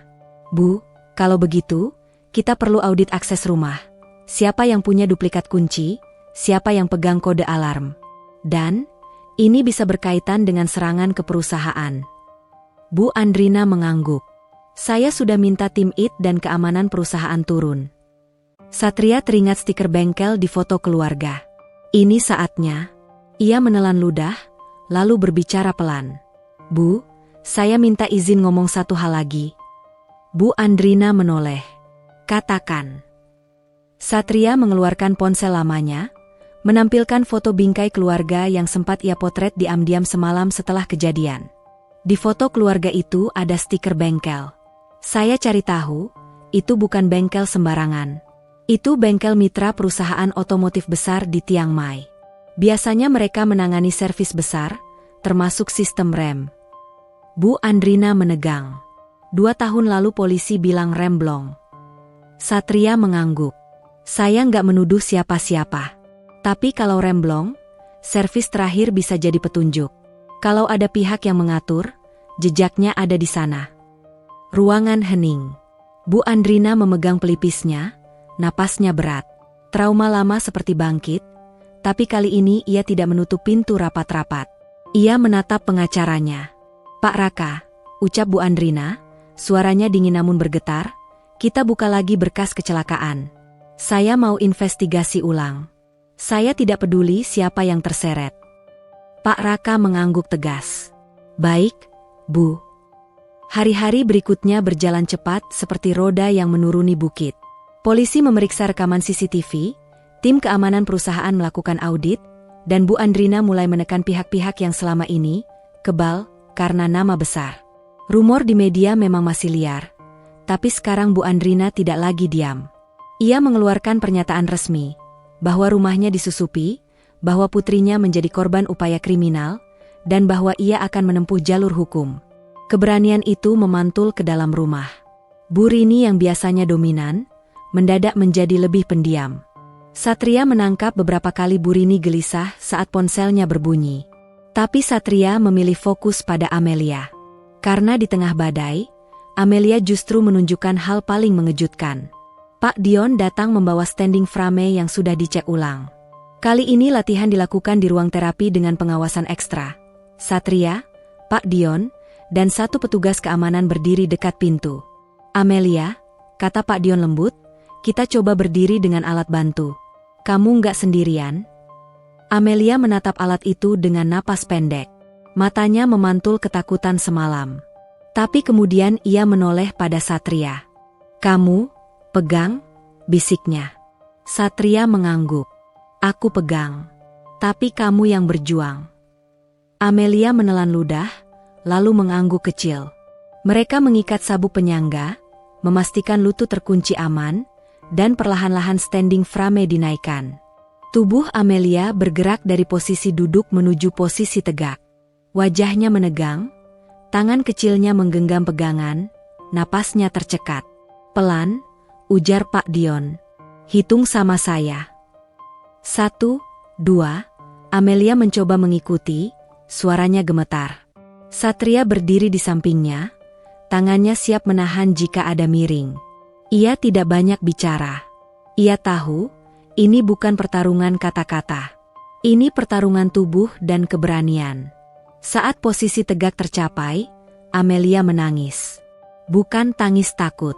"Bu, kalau begitu, kita perlu audit akses rumah. Siapa yang punya duplikat kunci, siapa yang pegang kode alarm. Dan, ini bisa berkaitan dengan serangan ke perusahaan." Bu Andrina mengangguk. "Saya sudah minta tim IT dan keamanan perusahaan turun." Satria teringat stiker bengkel di foto keluarga. Ini saatnya. Ia menelan ludah, lalu berbicara pelan. "Bu, saya minta izin ngomong satu hal lagi." Bu Andrina menoleh. "Katakan." Satria mengeluarkan ponsel lamanya, menampilkan foto bingkai keluarga yang sempat ia potret diam-diam semalam setelah kejadian. Di foto keluarga itu ada stiker bengkel. "Saya cari tahu, itu bukan bengkel sembarangan. Itu bengkel mitra perusahaan otomotif besar di Tiang Mai. Biasanya mereka menangani servis besar, termasuk sistem rem." Bu Andrina menegang. 2 tahun lalu polisi bilang rem blong. Satria mengangguk. "Saya nggak menuduh siapa-siapa. Tapi kalau rem blong, servis terakhir bisa jadi petunjuk. Kalau ada pihak yang mengatur, jejaknya ada di sana." Ruangan hening. Bu Andrina memegang pelipisnya, napasnya berat. Trauma lama seperti bangkit, tapi kali ini ia tidak menutup pintu rapat-rapat. Ia menatap pengacaranya. "Pak Raka," ucap Bu Andrina, suaranya dingin namun bergetar, "kita buka lagi berkas kecelakaan. Saya mau investigasi ulang. Saya tidak peduli siapa yang terseret." Pak Raka mengangguk tegas. "Baik, Bu." Hari-hari berikutnya berjalan cepat seperti roda yang menuruni bukit. Polisi memeriksa rekaman CCTV, tim keamanan perusahaan melakukan audit, dan Bu Andrina mulai menekan pihak-pihak yang selama ini kebal karena nama besar. Rumor di media memang masih liar, tapi sekarang Bu Andrina tidak lagi diam. Ia mengeluarkan pernyataan resmi bahwa rumahnya disusupi, bahwa putrinya menjadi korban upaya kriminal, dan bahwa ia akan menempuh jalur hukum. Keberanian itu memantul ke dalam rumah. Bu Rini yang biasanya dominan, mendadak menjadi lebih pendiam. Satria menangkap beberapa kali Bu Rini gelisah saat ponselnya berbunyi. Tapi Satria memilih fokus pada Amelia. Karena di tengah badai, Amelia justru menunjukkan hal paling mengejutkan. Pak Dion datang membawa standing frame yang sudah dicek ulang. Kali ini latihan dilakukan di ruang terapi dengan pengawasan ekstra. Satria, Pak Dion, dan satu petugas keamanan berdiri dekat pintu. Amelia, kata Pak Dion lembut, kita coba berdiri dengan alat bantu. Kamu nggak sendirian? Amelia menatap alat itu dengan napas pendek. Matanya memantul ketakutan semalam. Tapi kemudian ia menoleh pada Satria. Kamu, pegang, bisiknya. Satria mengangguk. Aku pegang. Tapi kamu yang berjuang. Amelia menelan ludah, lalu mengangguk kecil. Mereka mengikat sabuk penyangga, memastikan lutut terkunci aman, dan perlahan-lahan standing frame dinaikkan. Tubuh Amelia bergerak dari posisi duduk menuju posisi tegak. Wajahnya menegang, tangan kecilnya menggenggam pegangan, napasnya tercekat. Pelan, ujar Pak Dion. Hitung sama saya. 1, 2, Amelia mencoba mengikuti, suaranya gemetar. Satria berdiri di sampingnya, tangannya siap menahan jika ada miring. Ia tidak banyak bicara. Ia tahu, ini bukan pertarungan kata-kata. Ini pertarungan tubuh dan keberanian. Saat posisi tegak tercapai, Amelia menangis. Bukan tangis takut,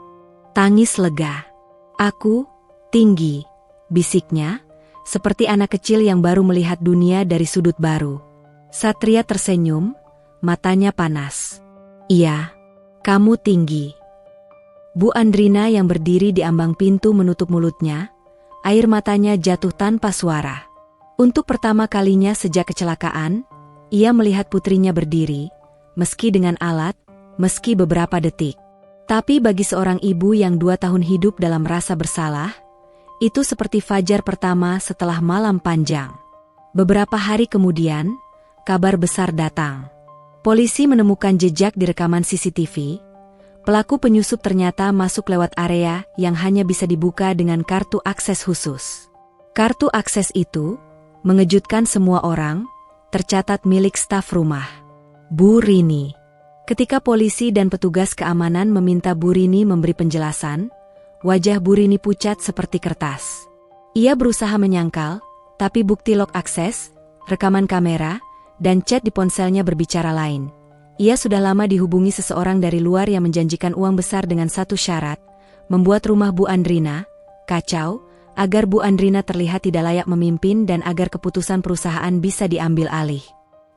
tangis lega. Aku, tinggi, bisiknya, seperti anak kecil yang baru melihat dunia dari sudut baru. Satria tersenyum, matanya panas. Iya, kamu tinggi. Bu Andrina yang berdiri di ambang pintu menutup mulutnya, air matanya jatuh tanpa suara. Untuk pertama kalinya sejak kecelakaan, ia melihat putrinya berdiri, meski dengan alat, meski beberapa detik. Tapi bagi seorang ibu yang 2 tahun hidup dalam rasa bersalah, itu seperti fajar pertama setelah malam panjang. Beberapa hari kemudian, kabar besar datang. Polisi menemukan jejak di rekaman CCTV. Pelaku penyusup ternyata masuk lewat area yang hanya bisa dibuka dengan kartu akses khusus. Kartu akses itu mengejutkan semua orang, tercatat milik staf rumah. Bu Rini. Ketika polisi dan petugas keamanan meminta Bu Rini memberi penjelasan, wajah Bu Rini pucat seperti kertas. Ia berusaha menyangkal, tapi bukti log akses, rekaman kamera, dan chat di ponselnya berbicara lain. Ia sudah lama dihubungi seseorang dari luar yang menjanjikan uang besar dengan satu syarat, membuat rumah Bu Andrina kacau, agar Bu Andrina terlihat tidak layak memimpin dan agar keputusan perusahaan bisa diambil alih.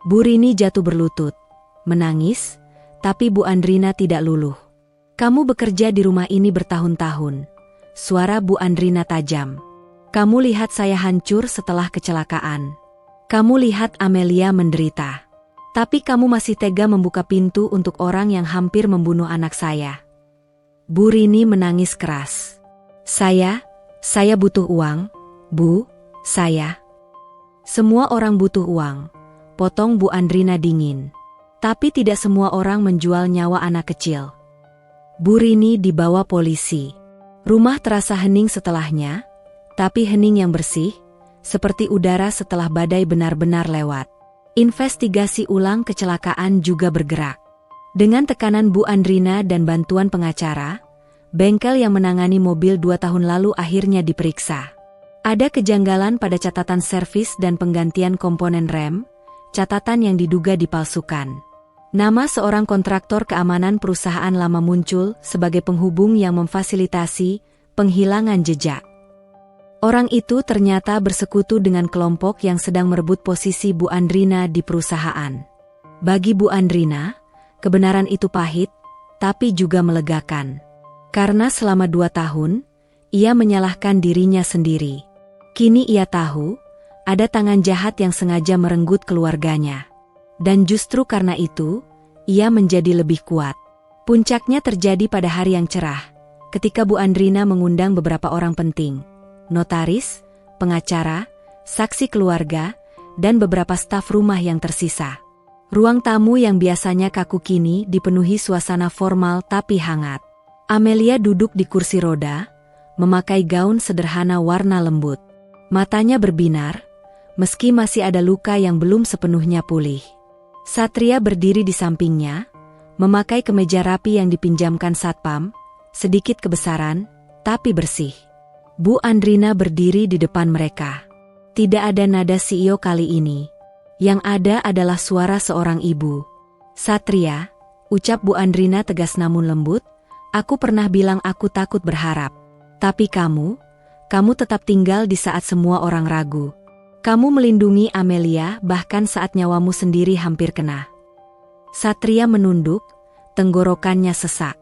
Bu Rini jatuh berlutut, menangis, tapi Bu Andrina tidak luluh. Kamu bekerja di rumah ini bertahun-tahun. Suara Bu Andrina tajam. Kamu lihat saya hancur setelah kecelakaan. Kamu lihat Amelia menderita. Tapi kamu masih tega membuka pintu untuk orang yang hampir membunuh anak saya. Bu Rini menangis keras. Saya butuh uang, Bu, saya. Semua orang butuh uang, potong Bu Andrina dingin. Tapi tidak semua orang menjual nyawa anak kecil. Bu Rini dibawa polisi. Rumah terasa hening setelahnya, tapi hening yang bersih, seperti udara setelah badai benar-benar lewat. Investigasi ulang kecelakaan juga bergerak. Dengan tekanan Bu Andrina dan bantuan pengacara, bengkel yang menangani mobil 2 tahun lalu akhirnya diperiksa. Ada kejanggalan pada catatan servis dan penggantian komponen rem, catatan yang diduga dipalsukan. Nama seorang kontraktor keamanan perusahaan lama muncul sebagai penghubung yang memfasilitasi penghilangan jejak. Orang itu ternyata bersekutu dengan kelompok yang sedang merebut posisi Bu Andrina di perusahaan. Bagi Bu Andrina, kebenaran itu pahit, tapi juga melegakan. Karena selama 2 tahun, ia menyalahkan dirinya sendiri. Kini ia tahu, ada tangan jahat yang sengaja merenggut keluarganya. Dan justru karena itu, ia menjadi lebih kuat. Puncaknya terjadi pada hari yang cerah, ketika Bu Andrina mengundang beberapa orang penting. Notaris, pengacara, saksi keluarga, dan beberapa staf rumah yang tersisa. Ruang tamu yang biasanya kaku kini dipenuhi suasana formal tapi hangat. Amelia duduk di kursi roda, memakai gaun sederhana warna lembut. Matanya berbinar, meski masih ada luka yang belum sepenuhnya pulih. Satria berdiri di sampingnya, memakai kemeja rapi yang dipinjamkan satpam, sedikit kebesaran, tapi bersih. Bu Andrina berdiri di depan mereka. Tidak ada nada CEO kali ini. Yang ada adalah suara seorang ibu. Satria, ucap Bu Andrina tegas namun lembut, aku pernah bilang aku takut berharap. Tapi kamu tetap tinggal di saat semua orang ragu. Kamu melindungi Amelia bahkan saat nyawamu sendiri hampir kena. Satria menunduk, tenggorokannya sesak.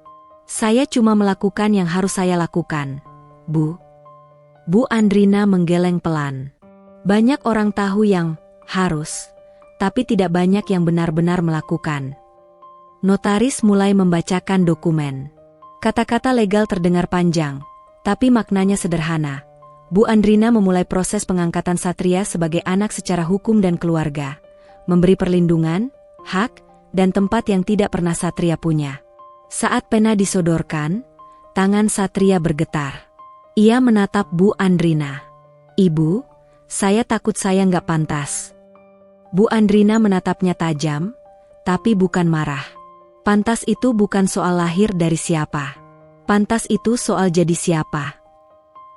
Saya cuma melakukan yang harus saya lakukan, Bu. Bu Andrina menggeleng pelan. Banyak orang tahu yang harus, tapi tidak banyak yang benar-benar melakukan. Notaris mulai membacakan dokumen. Kata-kata legal terdengar panjang, tapi maknanya sederhana. Bu Andrina memulai proses pengangkatan Satria sebagai anak secara hukum dan keluarga, memberi perlindungan, hak, dan tempat yang tidak pernah Satria punya. Saat pena disodorkan, tangan Satria bergetar. Ia menatap Bu Andrina. Ibu, saya takut saya nggak pantas. Bu Andrina menatapnya tajam, tapi bukan marah. Pantas itu bukan soal lahir dari siapa. Pantas itu soal jadi siapa.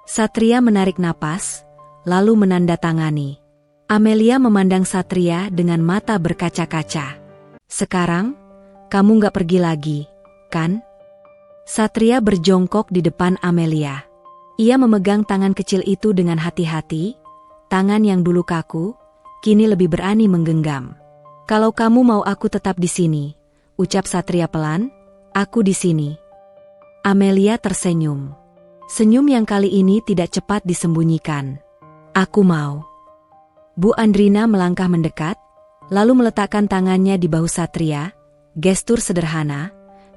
Satria menarik napas, lalu menandatangani. Amelia memandang Satria dengan mata berkaca-kaca. Sekarang, kamu nggak pergi lagi, kan? Satria berjongkok di depan Amelia. Ia memegang tangan kecil itu dengan hati-hati, tangan yang dulu kaku, kini lebih berani menggenggam. Kalau kamu mau aku tetap di sini, ucap Satria pelan, aku di sini. Amelia tersenyum. Senyum yang kali ini tidak cepat disembunyikan. Aku mau. Bu Andrina melangkah mendekat, lalu meletakkan tangannya di bahu Satria, gestur sederhana,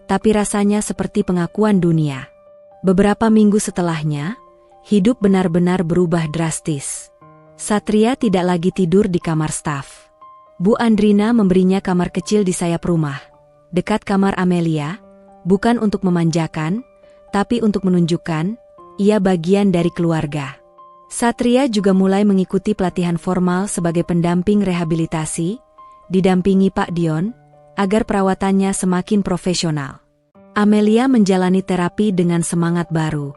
tapi rasanya seperti pengakuan dunia. Beberapa minggu setelahnya, hidup benar-benar berubah drastis. Satria tidak lagi tidur di kamar staf. Bu Andrina memberinya kamar kecil di sayap rumah, dekat kamar Amelia, bukan untuk memanjakan, tapi untuk menunjukkan, ia bagian dari keluarga. Satria juga mulai mengikuti pelatihan formal sebagai pendamping rehabilitasi, didampingi Pak Dion, agar perawatannya semakin profesional. Amelia menjalani terapi dengan semangat baru.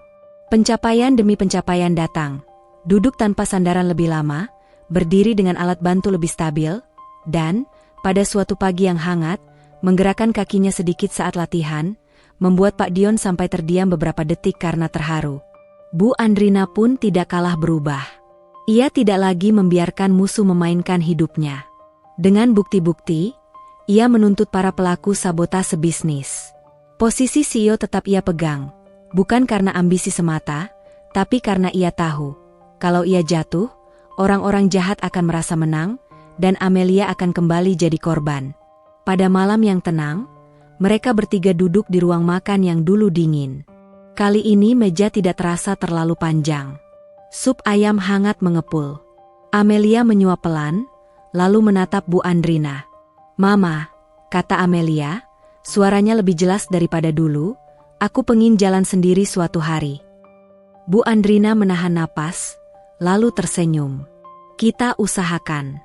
Pencapaian demi pencapaian datang. Duduk tanpa sandaran lebih lama, berdiri dengan alat bantu lebih stabil, dan, pada suatu pagi yang hangat, menggerakkan kakinya sedikit saat latihan, membuat Pak Dion sampai terdiam beberapa detik karena terharu. Bu Andrina pun tidak kalah berubah. Ia tidak lagi membiarkan musuh memainkan hidupnya. Dengan bukti-bukti, ia menuntut para pelaku sabotase bisnis. Posisi CEO tetap ia pegang, bukan karena ambisi semata, tapi karena ia tahu, kalau ia jatuh, orang-orang jahat akan merasa menang, dan Amelia akan kembali jadi korban. Pada malam yang tenang, mereka bertiga duduk di ruang makan yang dulu dingin. Kali ini meja tidak terasa terlalu panjang. Sup ayam hangat mengepul. Amelia menyuap pelan, lalu menatap Bu Andrina. Mama, kata Amelia, suaranya lebih jelas daripada dulu, aku pengin jalan sendiri suatu hari. Bu Andrina menahan napas, lalu tersenyum. Kita usahakan.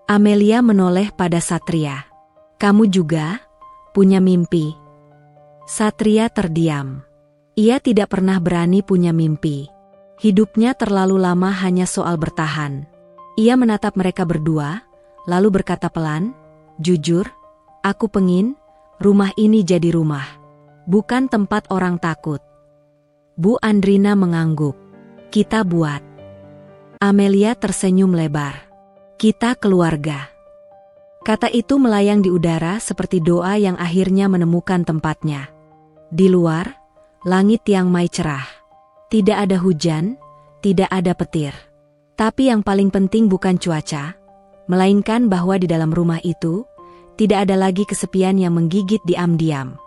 Amelia menoleh pada Satria. Kamu juga punya mimpi. Satria terdiam. Ia tidak pernah berani punya mimpi. Hidupnya terlalu lama hanya soal bertahan. Ia menatap mereka berdua, lalu berkata pelan, jujur, aku pengin rumah ini jadi rumah, bukan tempat orang takut. Bu Andrina mengangguk. Kita buat. Amelia tersenyum lebar. Kita keluarga. Kata itu melayang di udara seperti doa yang akhirnya menemukan tempatnya. Di luar, langit yang mai cerah. Tidak ada hujan, tidak ada petir. Tapi yang paling penting bukan cuaca, melainkan bahwa di dalam rumah itu, tidak ada lagi kesepian yang menggigit diam-diam.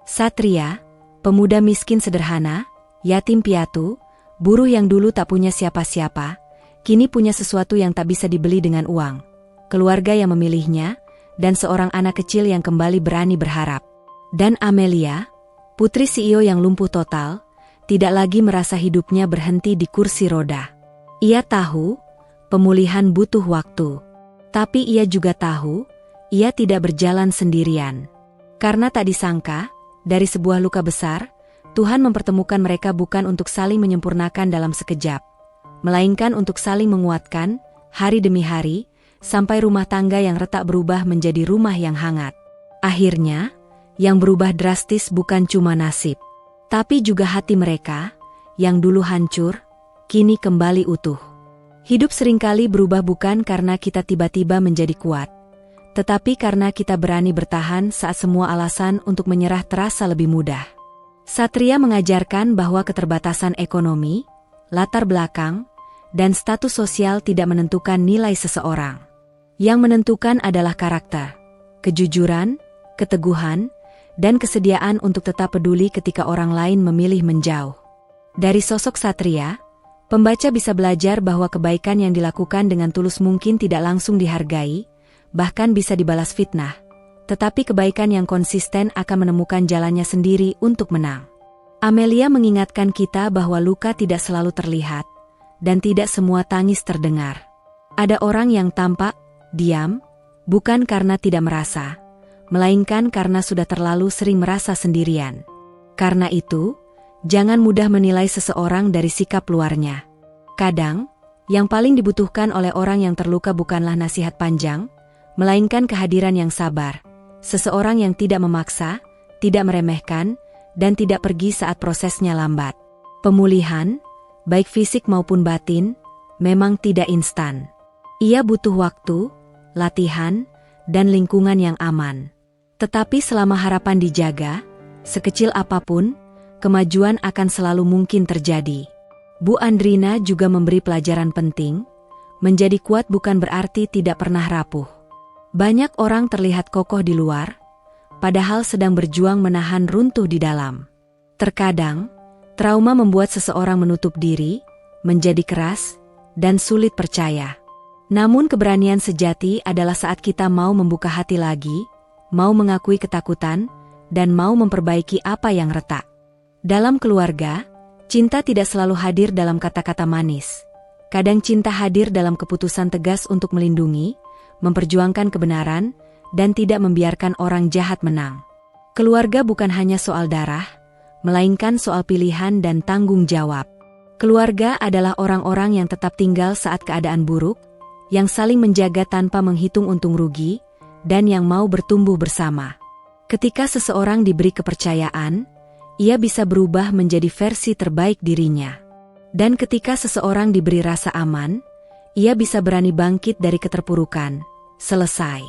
Satria, pemuda miskin sederhana, yatim piatu, buruh yang dulu tak punya siapa-siapa, kini punya sesuatu yang tak bisa dibeli dengan uang. Keluarga yang memilihnya, dan seorang anak kecil yang kembali berani berharap. Dan Amelia, putri CEO yang lumpuh total, tidak lagi merasa hidupnya berhenti di kursi roda. Ia tahu, pemulihan butuh waktu. Tapi ia juga tahu, ia tidak berjalan sendirian. Karena tak disangka, dari sebuah luka besar, Tuhan mempertemukan mereka bukan untuk saling menyempurnakan dalam sekejap, melainkan untuk saling menguatkan, hari demi hari, sampai rumah tangga yang retak berubah menjadi rumah yang hangat. Akhirnya, yang berubah drastis bukan cuma nasib, tapi juga hati mereka, yang dulu hancur, kini kembali utuh. Hidup seringkali berubah bukan karena kita tiba-tiba menjadi kuat, tetapi karena kita berani bertahan saat semua alasan untuk menyerah terasa lebih mudah. Satria mengajarkan bahwa keterbatasan ekonomi, latar belakang, dan status sosial tidak menentukan nilai seseorang. Yang menentukan adalah karakter, kejujuran, keteguhan, dan kesediaan untuk tetap peduli ketika orang lain memilih menjauh. Dari sosok Satria, pembaca bisa belajar bahwa kebaikan yang dilakukan dengan tulus mungkin tidak langsung dihargai, bahkan bisa dibalas fitnah. Tetapi kebaikan yang konsisten akan menemukan jalannya sendiri untuk menang. Amelia mengingatkan kita bahwa luka tidak selalu terlihat, dan tidak semua tangis terdengar. Ada orang yang tampak diam, bukan karena tidak merasa, melainkan karena sudah terlalu sering merasa sendirian. Karena itu, jangan mudah menilai seseorang dari sikap luarnya. Kadang, yang paling dibutuhkan oleh orang yang terluka bukanlah nasihat panjang, melainkan kehadiran yang sabar. Seseorang yang tidak memaksa, tidak meremehkan, dan tidak pergi saat prosesnya lambat. Pemulihan, baik fisik maupun batin, memang tidak instan. Ia butuh waktu, latihan, dan lingkungan yang aman. Tetapi selama harapan dijaga, sekecil apapun, kemajuan akan selalu mungkin terjadi. Bu Andrina juga memberi pelajaran penting, menjadi kuat bukan berarti tidak pernah rapuh. Banyak orang terlihat kokoh di luar, padahal sedang berjuang menahan runtuh di dalam. Terkadang, trauma membuat seseorang menutup diri, menjadi keras, dan sulit percaya. Namun keberanian sejati adalah saat kita mau membuka hati lagi, mau mengakui ketakutan, dan mau memperbaiki apa yang retak. Dalam keluarga, cinta tidak selalu hadir dalam kata-kata manis. Kadang cinta hadir dalam keputusan tegas untuk melindungi, memperjuangkan kebenaran, dan tidak membiarkan orang jahat menang. Keluarga bukan hanya soal darah, melainkan soal pilihan dan tanggung jawab. Keluarga adalah orang-orang yang tetap tinggal saat keadaan buruk, yang saling menjaga tanpa menghitung untung rugi, dan yang mau bertumbuh bersama. Ketika seseorang diberi kepercayaan, ia bisa berubah menjadi versi terbaik dirinya. Dan ketika seseorang diberi rasa aman, ia bisa berani bangkit dari keterpurukan. Selesai.